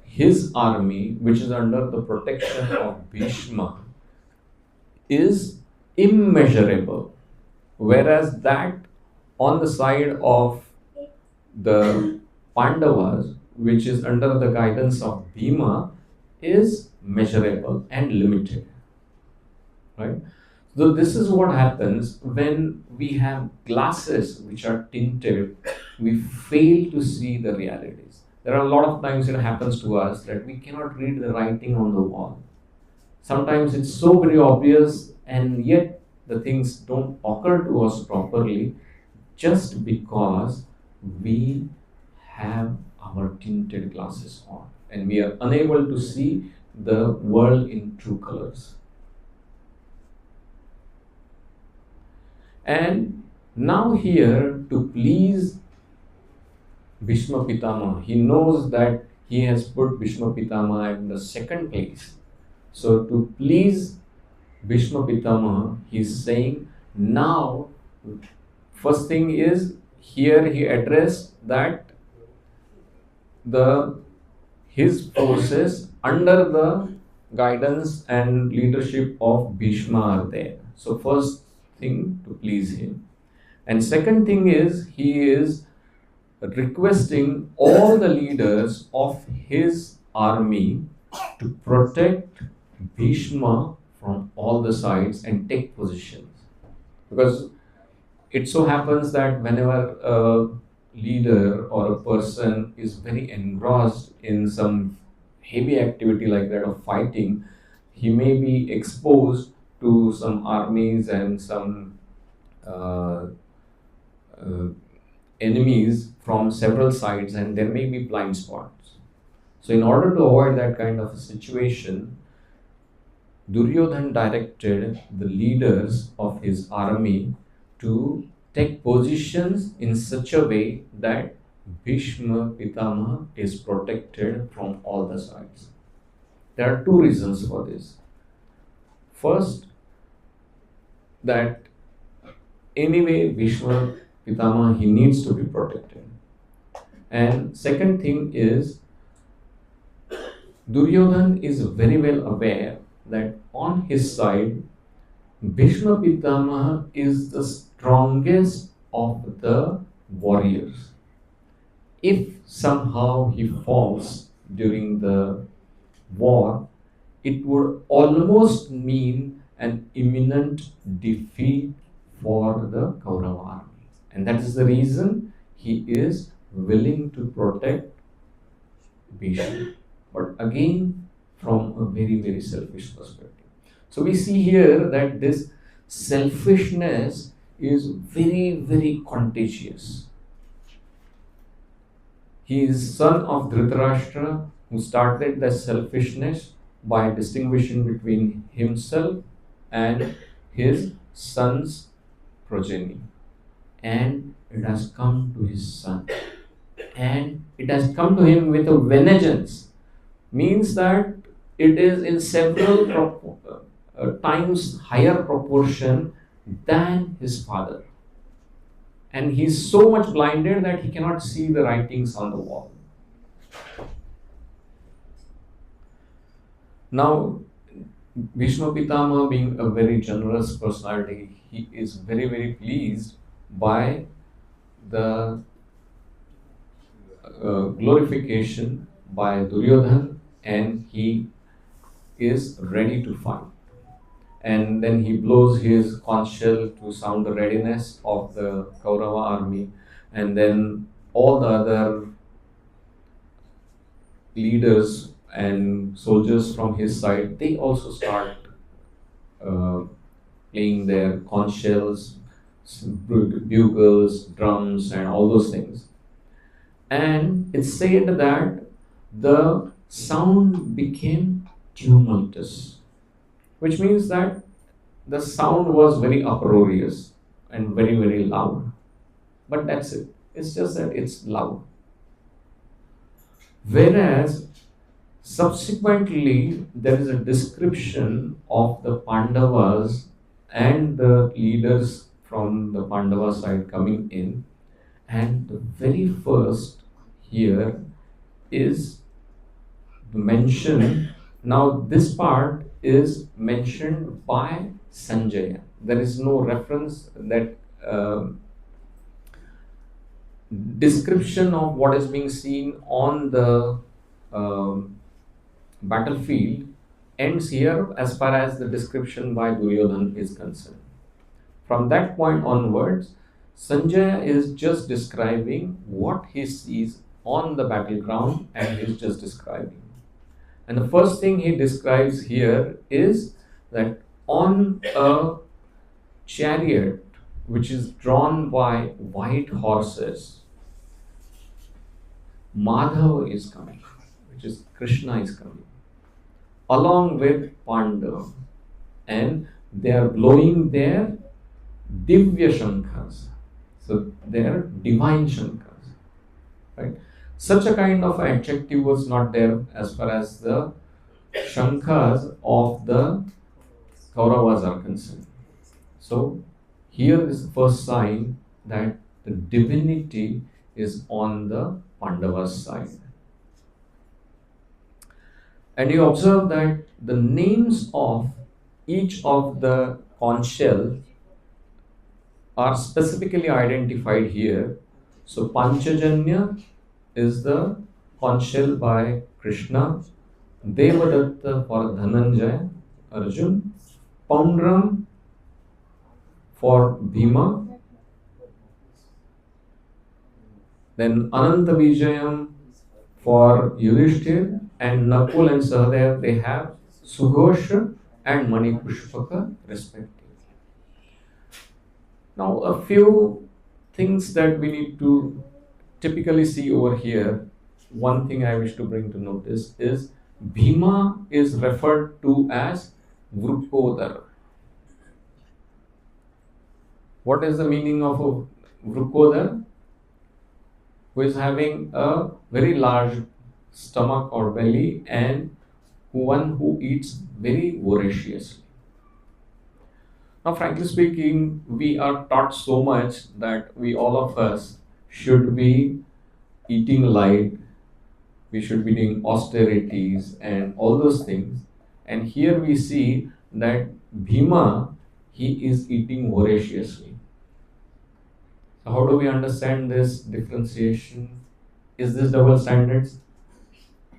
his army, which is under the protection of Bhishma, is immeasurable, whereas that on the side of the Pandavas, which is under the guidance of Bhima, is measurable and limited. Right? So this is what happens when we have glasses which are tinted, we fail to see the realities. There are a lot of times it happens to us that we cannot read the writing on the wall. Sometimes it's so very obvious and yet the things don't occur to us properly just because we have our tinted glasses on and we are unable to see the world in true colors. And now here, to please Bhishma Pitama, he knows that he has put Bhishma Pitama in the second place. So to please Bhishma Pitama, he is saying, now, first thing is, here he addressed that his forces under the guidance and leadership of Bhishma are there. So first thing, to please him. And second thing is, he is requesting all the leaders of his army to protect Bhishma from all the sides and take positions. Because it so happens that whenever a leader or a person is very engrossed in some heavy activity like that of fighting, he may be exposed to some armies and some enemies from several sides, and there may be blind spots. So in order to avoid that kind of a situation, Duryodhan directed the leaders of his army to take positions in such a way that Bhishma Pitama is protected from all the sides. There are two reasons for this. First, that anyway Bhishma Pitama, he needs to be protected. And second thing is, Duryodhan is very well aware that on his side, Bhishma Pitama is the strongest of the warriors. If somehow he falls during the war, it would almost mean an imminent defeat for the Kaurava army. And that is the reason he is willing to protect Bhishma. But again, from a very, very selfish perspective. So we see here that this selfishness is very, very contagious. He is son of Dhritarashtra, who started the selfishness by distinguishing between himself and his son's progeny. And it has come to his son. And it has come to him with a vengeance. Means that it is in several times higher proportion than his father. And he is so much blinded that he cannot see the writings on the wall. Now, Bhishma Pitama, being a very generous personality, he is very, very pleased by the glorification by Duryodhan, and he is ready to fight. And then he blows his conch shell to sound the readiness of the Kaurava army, and then all the other leaders and soldiers from his side, they also start uh, playing their conch shells, bugles, drums, and all those things. And it's said that the sound became tumultuous, which means that the sound was very uproarious and very, very loud. But that's it. It's just that it's loud. Whereas subsequently, there is a description of the Pandavas and the leaders from the Pandava side coming in, and the very first here is mentioned. Now, this part is mentioned by Sanjaya. There is no reference that description of what is being seen on the um, battlefield ends here as far as the description by Duryodhan is concerned. From that point onwards, Sanjaya is just describing what he sees on the battleground and he's just describing. And the first thing he describes here is that on a chariot which is drawn by white horses, Madhava is coming, which is Krishna is coming, along with Pandava, and they are blowing their Divya Shankhas. So they are divine Shankhas, right? Such a kind of adjective was not there as far as the Shankhas of the Kauravas are concerned. So here is the first sign that the divinity is on the Pandavas side. And you observe that the names of each of the conch shell are specifically identified here. So Panchajanya is the conch shell by Krishna, Devadatta for Dhananjaya, Arjun, Poundram for Bhima, then Ananta Vijayam for Yudhishthir, and Nakul and Sahadev, they have Sughosha and Mani Pushpaka respectively. Now, a few things that we need to typically see over here. One thing I wish to bring to notice is Bhima is referred to as Vrukodar. What is the meaning of a Vrukodar? Who is having a very large stomach or belly, and one who eats very voraciously. Now, frankly speaking, we are taught so much that we all of us should be eating light, we should be doing austerities and all those things. And here we see that Bhima, he is eating voraciously. So how do we understand this differentiation? Is this double standards?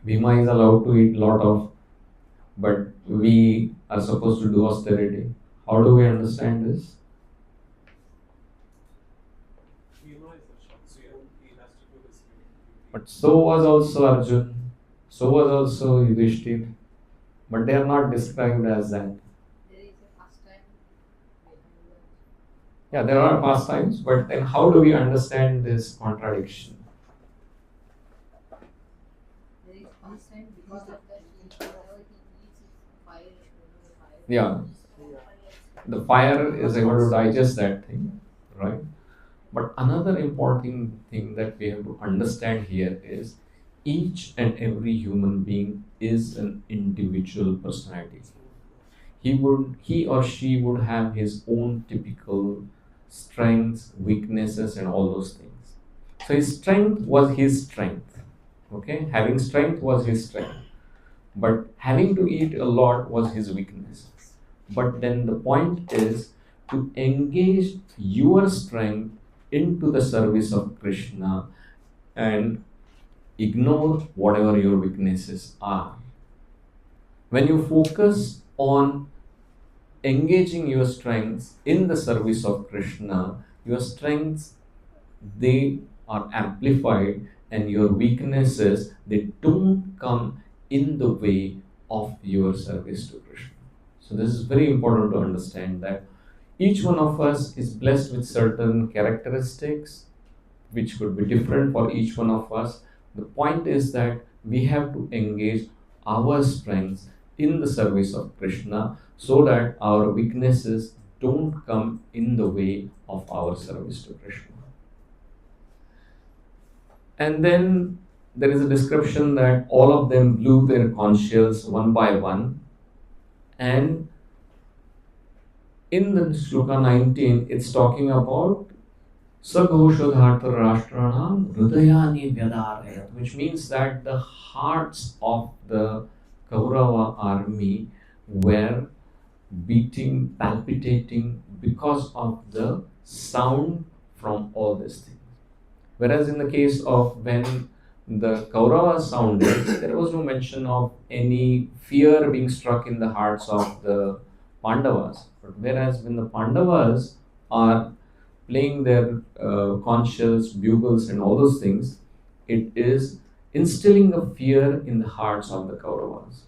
Bhima is allowed to eat lot of, but we are supposed to do austerity. How do we understand this? But so was also Arjun, so was also Yudhishthir, but they are not described as that. Yeah, there are pastimes, but then how do we understand this contradiction? Yeah, the fire is able to digest that thing, right? But another important thing that we have to understand here is each and every human being is an individual personality. He or she would have his own typical strengths, weaknesses, and all those things. So his strength was his strength. Okay, having strength was his strength, but having to eat a lot was his weakness. But then the point is to engage your strength into the service of Krishna and ignore whatever your weaknesses are. When you focus on engaging your strengths in the service of Krishna, your strengths, they are amplified, and your weaknesses, they don't come in the way of your service to Krishna. So this is very important to understand that each one of us is blessed with certain characteristics which could be different for each one of us. The point is that we have to engage our strengths in the service of Krishna so that our weaknesses don't come in the way of our service to Krishna. And then there is a description that all of them blew their conch shells one by one. And in the Sloka 19, it's talking about Saghoshodhartha Rashtranam Hridayani Vyadarayat, which means that the hearts of the Kaurava army were beating, palpitating because of the sound from all these things. Whereas in the case of when the Kauravas sounded, there was no mention of any fear being struck in the hearts of the Pandavas. But whereas when the Pandavas are playing their conch shells, bugles, and all those things, it is instilling a fear in the hearts of the Kauravas.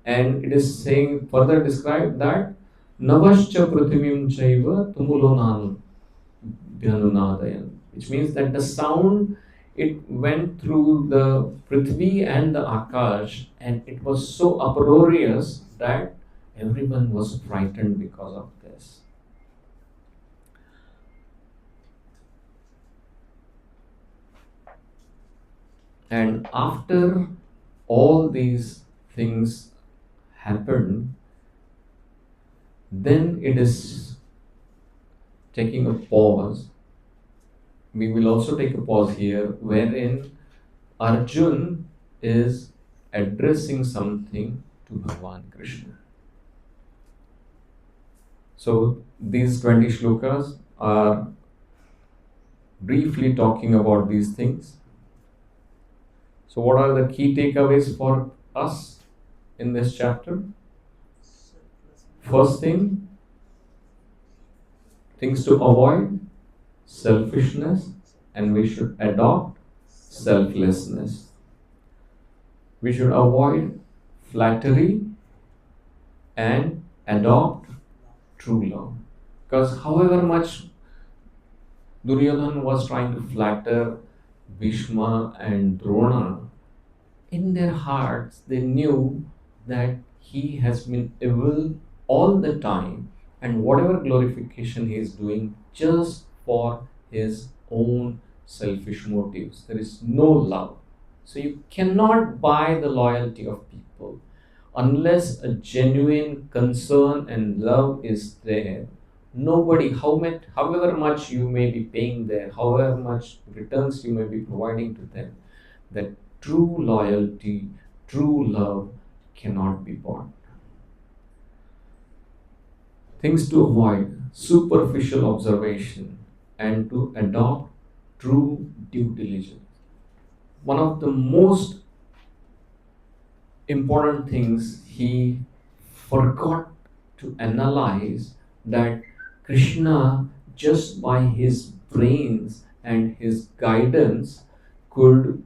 And it is saying, further described that Navascha Prithivim Chaiva Tumulonam Dhyanunadayan, which means that the sound, it went through the Prithvi and the Akash, and it was so uproarious that everyone was frightened because of this. And after all these things happened, then it is taking a pause. We will also take a pause here wherein Arjun is addressing something to Bhagavan Krishna. So these 20 shlokas are briefly talking about these things. So what are the key takeaways for us in this chapter? First thing, things to avoid: selfishness, and we should adopt selflessness. We should avoid flattery and adopt true love. Because however much Duryodhana was trying to flatter Bhishma and Drona, in their hearts they knew that he has been evil all the time, and whatever glorification he is doing just for his own selfish motives. There is no love. So you cannot buy the loyalty of people unless a genuine concern and love is there. Nobody, however much you may be paying there, however much returns you may be providing to them, that true loyalty, true love cannot be bought. Things to avoid: superficial observation, and to adopt true due diligence. One of the most important things he forgot to analyze, that Krishna, just by his brains and his guidance, could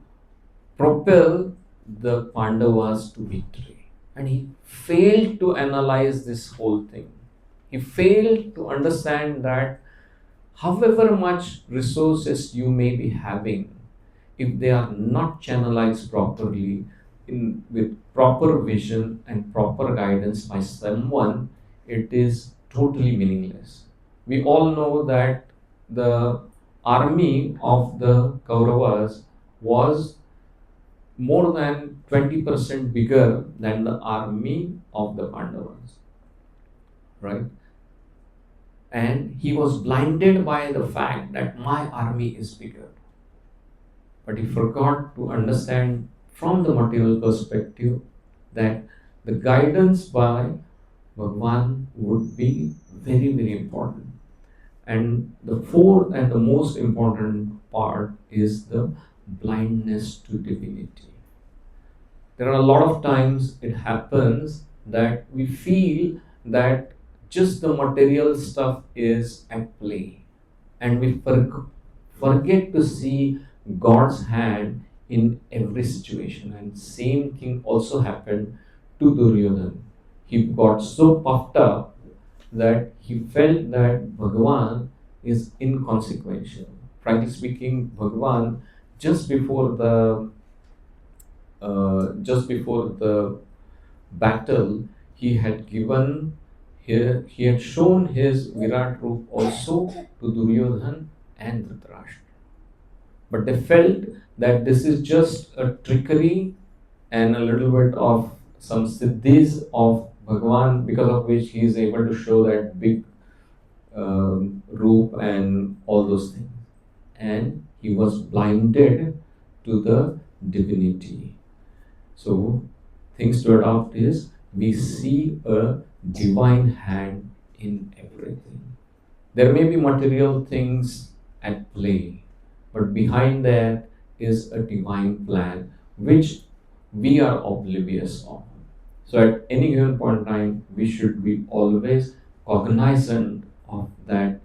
propel the Pandavas to victory. And he failed to analyze this whole thing. He failed to understand that however much resources you may be having, if they are not channelized properly, with proper vision and proper guidance by someone, it is totally meaningless. We all know that the army of the Kauravas was more than 20% bigger than the army of the Pandavas, right? And he was blinded by the fact that my army is bigger. But he forgot to understand from the material perspective that the guidance by Bhagwan would be very, very important. And the fourth and the most important part is the blindness to divinity. There are a lot of times it happens that we feel that just the material stuff is at play, and we forget to see God's hand in every situation. And same thing also happened to Duryodhana. He got so puffed up that he felt that Bhagavan is inconsequential. Frankly speaking, Bhagavan just before the battle, he had given he had shown his Virat Roop also to Duryodhan and Dhritarashtra. But they felt that this is just a trickery and a little bit of some siddhis of Bhagavan, because of which he is able to show that big roop and all those things. And he was blinded to the divinity. So, things to adopt is we see a divine hand in everything. There may be material things at play, but behind that is a divine plan which we are oblivious of. So, at any given point in time, we should be always cognizant of that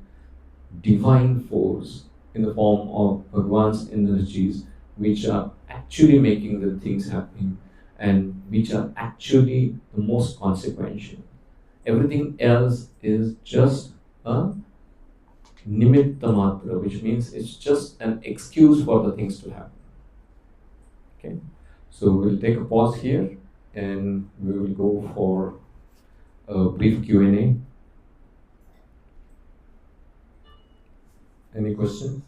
divine force in the form of Bhagwan's energies, which are actually making the things happen and which are actually the most consequential. Everything else is just a nimitta matra, which means it's just an excuse for the things to happen. Okay, so we'll take a pause here and we will go for a brief Q&A. Any questions?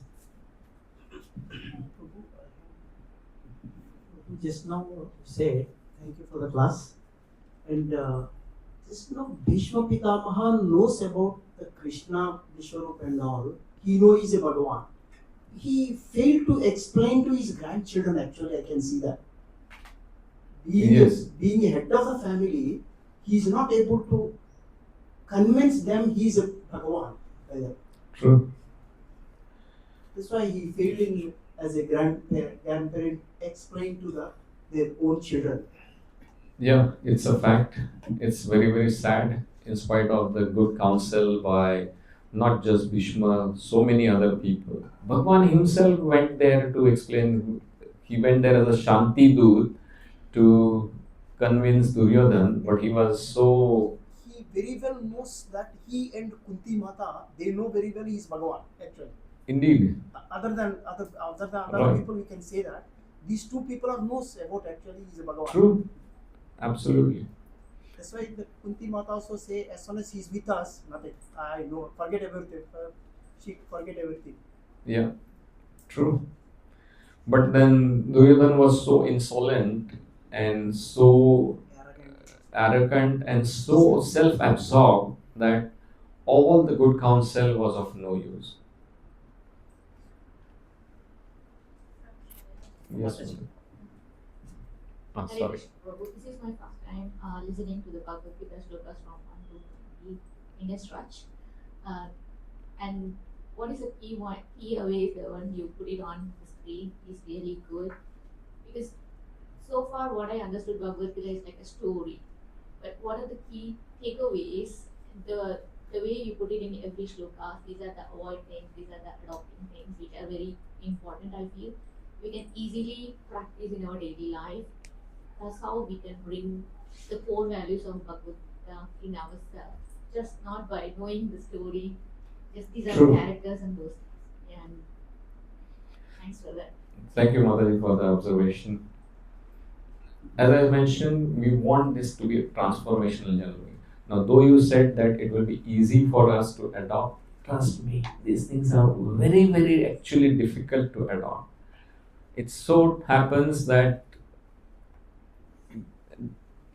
Just now said, thank you for the class. And just now Bhishma Pitamaha knows about the Krishna, Vishwarup and all. He knows he's a Bhagavan. He failed to explain to his grandchildren, actually, I can see that. Being a head of the family, he is not able to convince them he is a Bhagavan. True. That's why he failed in, as a grandparent, explain to their own children. Yeah, it's a fact. It's very, very sad, in spite of the good counsel by not just Bhishma, so many other people. Bhagwan himself went there to explain, he went there as a Shanti Doot to convince Duryodhan, but he was so. He very well knows that he and Kunti Mata, they know very well he is Bhagavan, actually. Indeed. Other than other Right. people, we can say that these two people are knows about actually he is a Bhagavan. True. Absolutely. That's why the Kunti Mata also say, as soon as he is with us, nothing. I know, forget everything. She forget everything. Yeah, true. But then Duryodhan was so insolent and so arrogant and so self-absorbed that all the good counsel was of no use. Yes, ma'am. Hare Sorry. Krishna, Prabhu. This is my first time listening to the Bhagavad Gita slokas from 1 to 20 in a stretch. And what is the key away the one you put it on the screen is really good, because so far what I understood Bhagavad Gita is like a story. But what are the key takeaways? The way you put it in every sloka, these are the avoid things, these are the adopting things, which are very important, I feel. We can easily practice in our daily life. That's how we can bring the core values of Bhagavad Gita in ourselves. Just not by knowing the story, just these are True. the characters and those things. Yeah, and thanks for that. Thank you, Mother, for the observation. As I mentioned, we want this to be a transformational journey. Now, though you said that it will be easy for us to adopt, trust me, these things are very, very actually difficult to adopt. It so happens that,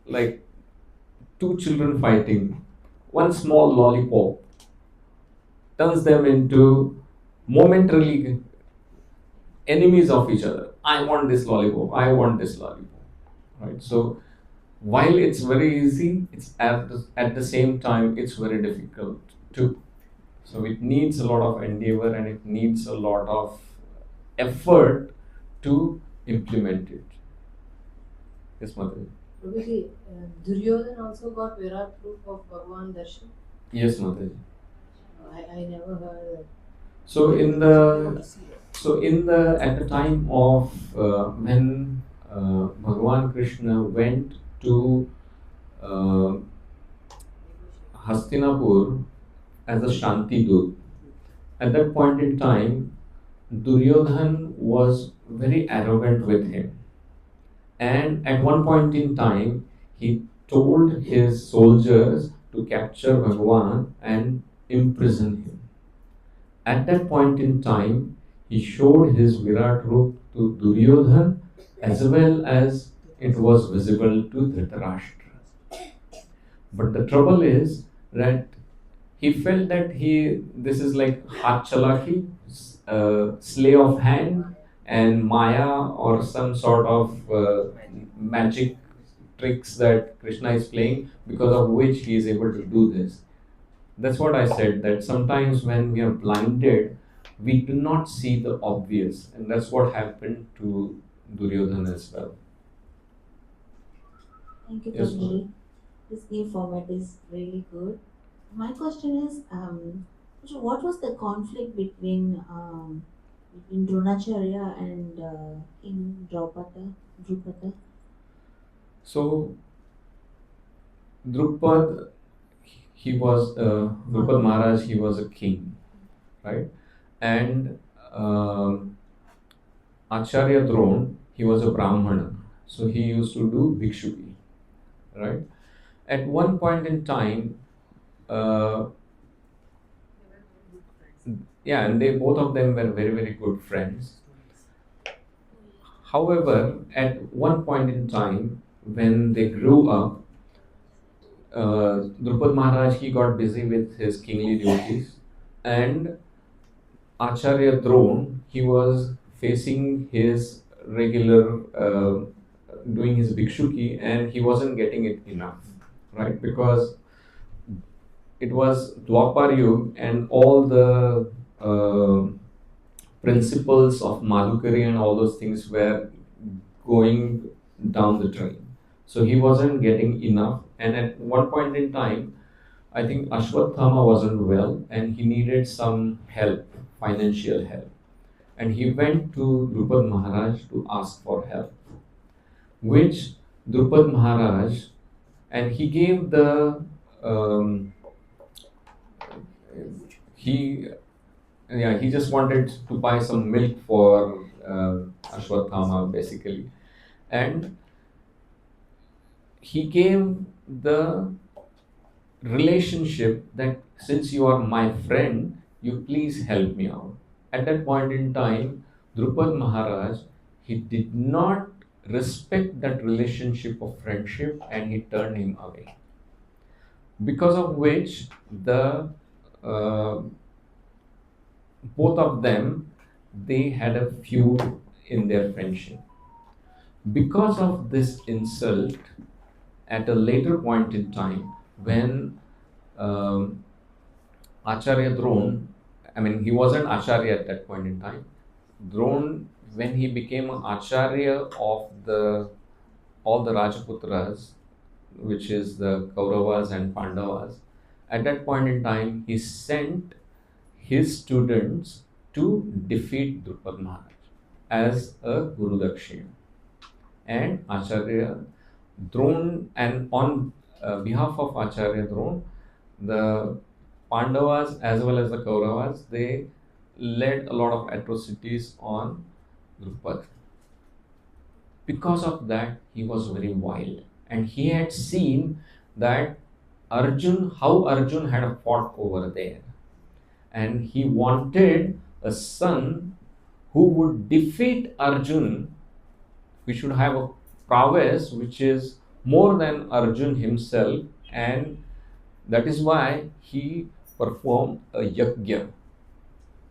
like two children fighting, one small lollipop turns them into momentarily enemies of each other. I want this lollipop, I want this lollipop. Right? So while it's very easy, it's at the same time it's very difficult too. So it needs a lot of endeavor and it needs a lot of effort to implement it. Yes, Mother. Prabhuji, Duryodhan also got Virat proof of Bhagwan Darshan. Yes, Mother. I never heard that. So So at the time of when Bhagavan Krishna went to uh, Hastinapur as a Shanti Dut, at that point in time, Duryodhan was very arrogant with him. And at one point in time, he told his soldiers to capture Bhagavan and imprison him. At that point in time, he showed his Virat Roop to Duryodhan as well as it was visible to Dhritarashtra. But the trouble is that he felt that this is like Hat Chalaki, slay of hand, and Maya or some sort of magic tricks that Krishna is playing, because of which he is able to do this. That's what I said, that sometimes when we are blinded, we do not see the obvious, and that's what happened to Duryodhana as well. Thank you, Yes, Prabhuji. This new format is really good. My question is, so what was the conflict between Dronacharya and King Drupada? So Drupad, Drupad Maharaj, he was a king, right? And Acharya Drona, he was a Brahmana, so he used to do Bhikshuki, right? At one point in time, uh, yeah, and they both of them were very, very good friends. However, at one point in time, when they grew up, Drupad Maharaj, he got busy with his kingly duties, and Acharya Drona, he was facing his regular doing his Bhikshuki, and he wasn't getting it enough, right? Because it was Dwapar Yuga, and all the principles of Madhukari and all those things were going down the drain. So he wasn't getting enough, and at one point in time, I think Ashwathama wasn't well and he needed some help, financial help. And he went to Drupad Maharaj to ask for help, which Drupad Maharaj, and he gave um, he he just wanted to buy some milk for Ashwathama basically, and he gave the relationship that since you are my friend, you please help me out. At that point in time, Drupad Maharaj, he did not respect that relationship of friendship and he turned him away. Because of which uh, both of them, they had a feud in their friendship. Because of this insult, at a later point in time, when um, Acharya Drona, I mean, he wasn't Acharya at that point in time. Drona, when he became an Acharya of all the Rajaputras, which is the Kauravas and Pandavas, at that point in time, he sent his students to defeat Drupad Maharaj as a Guru Dakshina. And Acharya Drona, and on behalf of Acharya Drona, the Pandavas as well as the Kauravas, they led a lot of atrocities on Drupad. Because of that, he was very wild, and he had seen that how Arjun had fought over there, and he wanted a son who would defeat Arjun, who should have a prowess which is more than Arjun himself, and that is why he performed a yajna,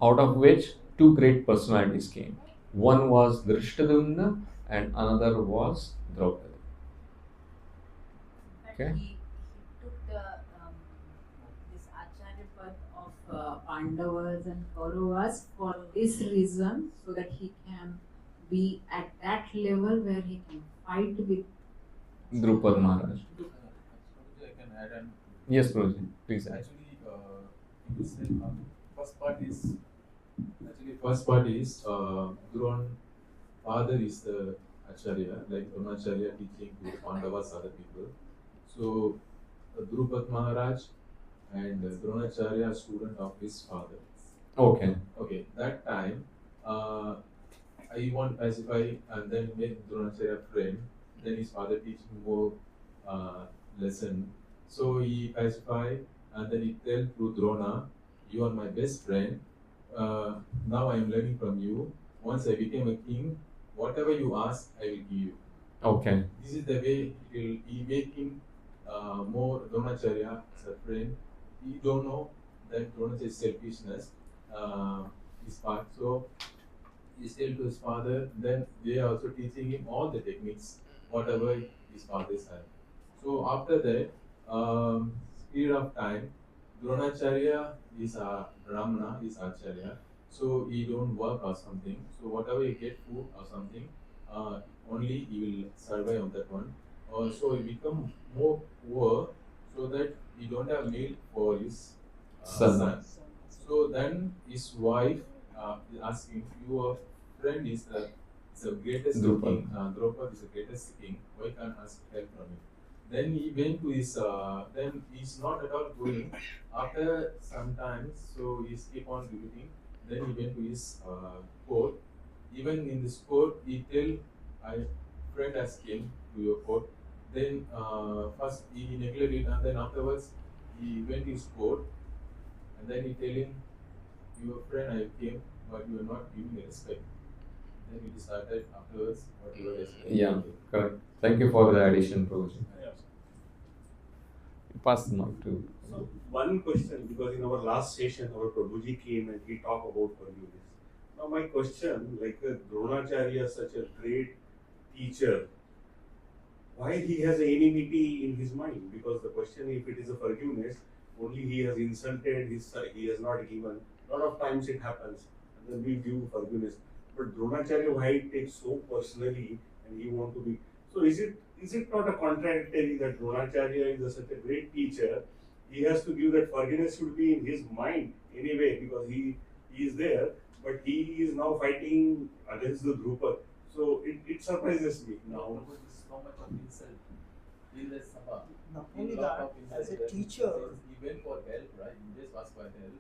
out of which two great personalities came. One was Drishtadumna and another was Draupadi. Okay? He took this Acharya path of Pandavas and Kauravas for this reason, so that he can be at that level where he can fight with Drupad Maharaj. I can add Yes, Prabhuji, please add. Actually, you said first part is Actually, first part is Dron father is the Acharya, like Dronacharya teaching to Pandavas, other people. So Drupad Maharaj and Dronacharya are student of his father. Okay. Okay, that time I want to pacify and then make Dronacharya friend. Then his father teach him more lesson. So he pacify and then he tell to Drona, you are my best friend. Now I am learning from you. Once I became a king, whatever you ask, I will give you. Okay. This is the way he make him more Dronacharya as a friend. He don't know that Dronacharya's selfishness is part. So he tell to his father, then they are also teaching him all the techniques, whatever his fathers have. So after that, period of time, Dronacharya is a Brahmana, is Acharya. So he don't work or something. So whatever he get food or something, only he will survive on that one. So he become more poor so that he don't have meal for his Son. son. So then his wife asked him, your friend is the greatest Drupad. king, Draupadi is the greatest king, why can't ask help from him? Then he went to his, then he's not at all going. After some time, so he's keep on repeating. Then he went to his court. Even in this court, he tell, I friend has came to your court. Then first he neglected, and then afterwards he went to his court, and then he telling, your friend I came, but you are not giving me respect. Then he decided afterwards what you were explaining. Yeah, correct. Thank you for the addition, Prabhuji. Pass the mic to. So one question, because in our last session, our Prabhuji came and he talked about forgiveness. Now my question, like Dronacharya, such a great teacher, why he has enmity in his mind? Because the question, if it is a forgiveness, only he has insulted his, he has not given. A lot of times it happens, and then we give forgiveness. But Dronacharya, why it takes so personally, and he want to be. So is it not a contradictory that Dronacharya is such a great teacher? He has to give that forgiveness should be in his mind anyway, because he is there, but he is now fighting against the Drupad. So it surprises me now. So much of insult in the Sabha. Not In only lot that, of as a insult. teacher, He went for help, right? He just asked for help.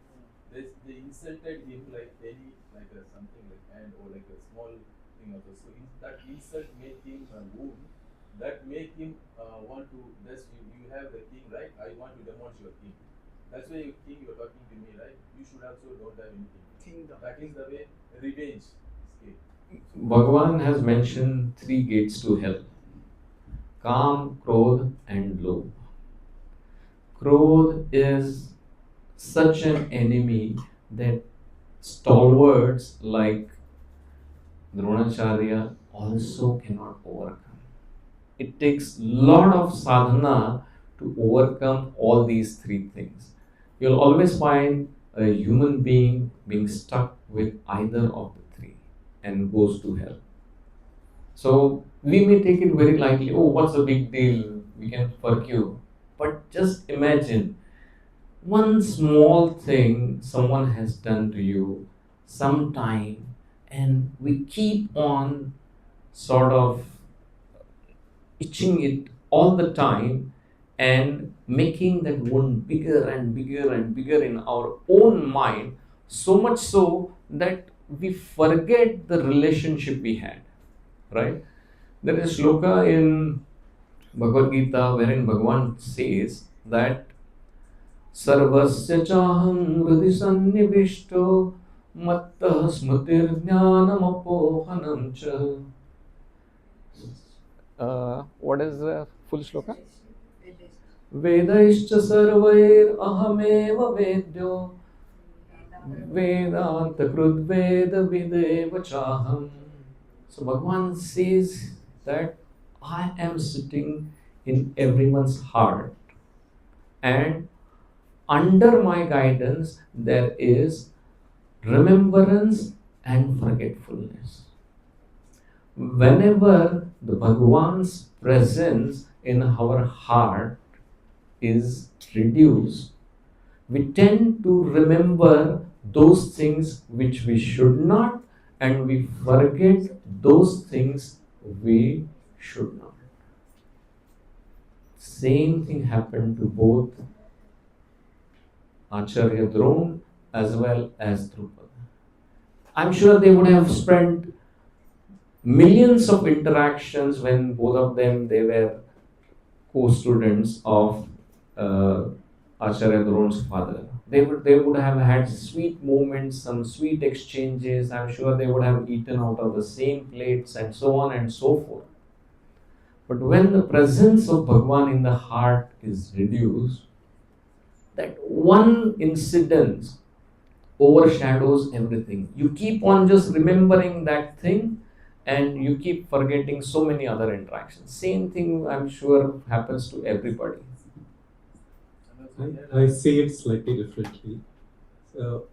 They insulted him like any, like a, something like hand or like a small thing also. So that insult made him wound. That made him want to. That's you have the king, right? I want to demolish your king. That's why you king, you're talking to me, right? You should also don't have anything. Kingdom. That is the way revenge escape. Bhagavan has mentioned three gates to hell: Kam, Krodh, and Lobh. Krodh is such an enemy that stalwarts like Dronacharya also cannot overcome. It takes lot of sadhana to overcome all these three things. You'll always find a human being being stuck with either of the three and goes to hell. So we may take it very lightly. Oh, what's the big deal? We can forgive. But just imagine one small thing someone has done to you sometime, and we keep on sort of itching it all the time and making that wound bigger and bigger and bigger in our own mind, so much so that we forget the relationship we had, right? There is Sloka in Bhagavad Gita wherein Bhagavan says that Sarvasya chaham hridhi sannivishto mattah smritir jnanam apohanam cha. What is the full shloka? Vedaischa sarvair ahameva vedyo vedanta krud veda videva chaham. So Bhagavan says that I am sitting in everyone's heart, and under my guidance there is remembrance and forgetfulness. Whenever the Bhagavan's presence in our heart is reduced, we tend to remember those things which we should not, and we forget those things we should not. Same thing happened to both Acharya Drona as well as Drupada. I'm sure they would have spent millions of interactions when both of them they were co-students of Acharya Drona's father. They would have had sweet moments, some sweet exchanges. I'm sure they would have eaten out of the same plates and so on and so forth. But when the presence of Bhagwan in the heart is reduced, that one incident overshadows everything. You keep on just remembering that thing and you keep forgetting so many other interactions. Same thing I'm sure happens to everybody. I see it slightly differently. So,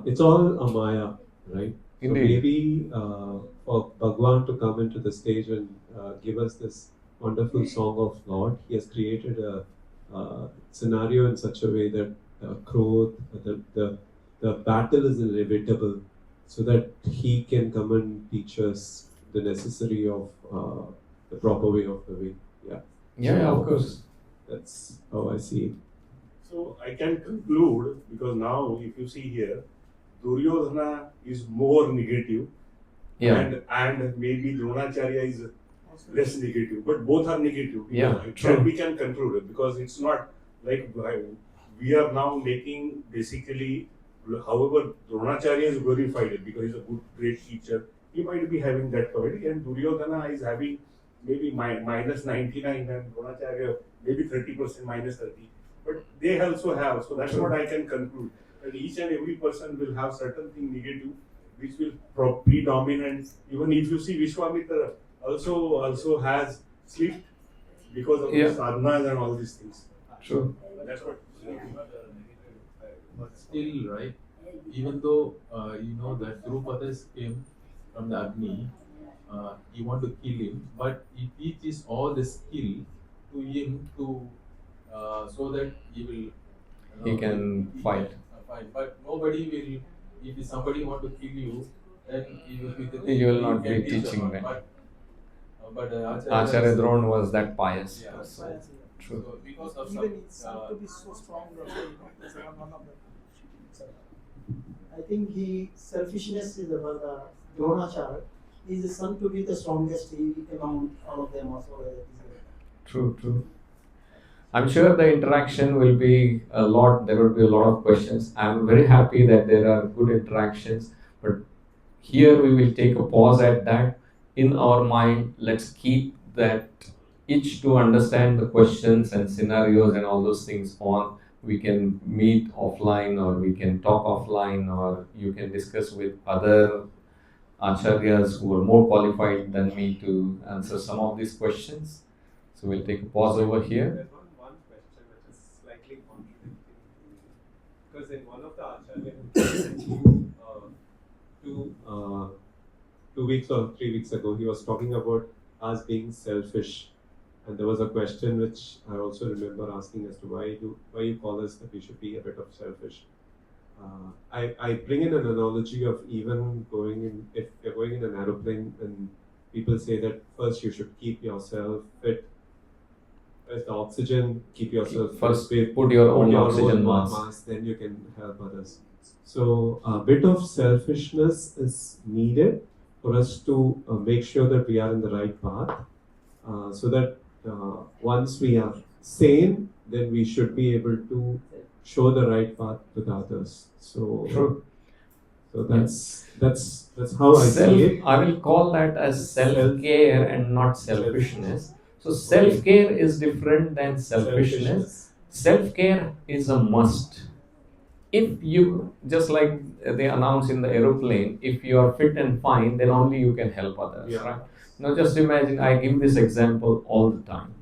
it's all a Maya, right? So Indeed. maybe for Bhagwan to come into the stage and give us this wonderful song of Lord, he has created a scenario in such a way that the battle is inevitable, so that he can come and teach us the necessary of the proper way of living. Yeah. Yeah, of course. That's how I see it. So I can conclude, because now if you see here, Duryodhana is more negative, Yeah. and maybe Dronacharya is less negative, but both are negative. Yeah, And we can conclude it, because it's not like we are now making basically, however, Dronacharya is glorified because he's a good, great teacher. He might be having that quality, and Duryodhana is having maybe minus 99, and Dronacharya maybe 30% minus 30. But they also have, so that's what I can conclude. That each and every person will have certain thing negative, which will predominant. Even if you see Vishwamitra also has slipped because of the sadhanas and all these things. True. That's what. But still, right? Even though you know that Drupada came from the Agni, he want to kill him, but he teaches all the skill to him to so that he will. He can fight. Fight, but nobody will. If somebody want to kill you, then he will be the. You will not he can be teach teaching them. them. But Acharya Drona was that pious Yeah. person. True. So because of Even it's not to be so strong. It's one of them. I think selfishness is about the Dronacharya. He is the son to be the strongest among all of them also. True, true. I'm sure the interaction will be a lot, there will be a lot of questions. I'm very happy that there are good interactions, but here we will take a pause at that. In our mind, let's keep that itch to understand the questions and scenarios and all those things on. We can meet offline, or we can talk offline, or you can discuss with other acharyas who are more qualified than me to answer some of these questions. So we'll take a pause over here. There's one question which is slightly contradicting to me. Because in one of the Acharya two weeks or 3 weeks ago, he was talking about us being selfish. And there was a question which I also remember asking as to why you call us that we should be a bit of selfish. I bring in an analogy of even if you're going in an aeroplane and people say that first you should keep yourself fit. As the oxygen, keep yourself first fit. Put your own oxygen mask. Then you can help others. So a bit of selfishness is needed for us to make sure that we are in the right path. So that once we are sane, then we should be able to show the right path to the others. So, True. So that's how I see it. I will call that as self-care and not selfishness. So self-care is different than selfishness. Self-care is a must. If you, just like they announce in the aeroplane, if you are fit and fine, then only you can help others, right? Now just imagine, I give this example all the time.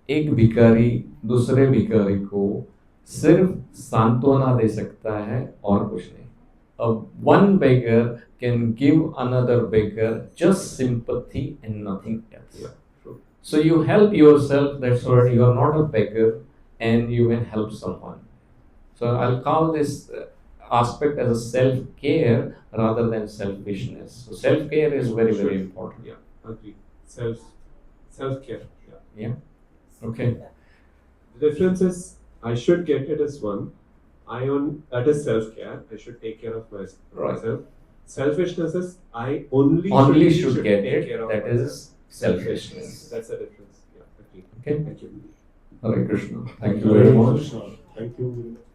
एक भिखारी दूसरे भिखारी को सिर्फ सांत्वना दे सकता है और कुछ नहीं. One beggar can give another beggar just sympathy and nothing else. So you help yourself, that's why you are not a beggar, and you can help someone. So I'll call this, aspect as a self-care rather than selfishness. So self-care is very, very important. Yeah, agree. Self-care. Yeah. Yeah. Okay. The difference is I should get it as one. That is self-care. I should take care of myself. Right. Selfishness is I only should get take it. care of That myself. is selfishness. That's the difference. Yeah, agree. Okay. Thank you. Hare Krishna. Thank you very much. Thank you very much.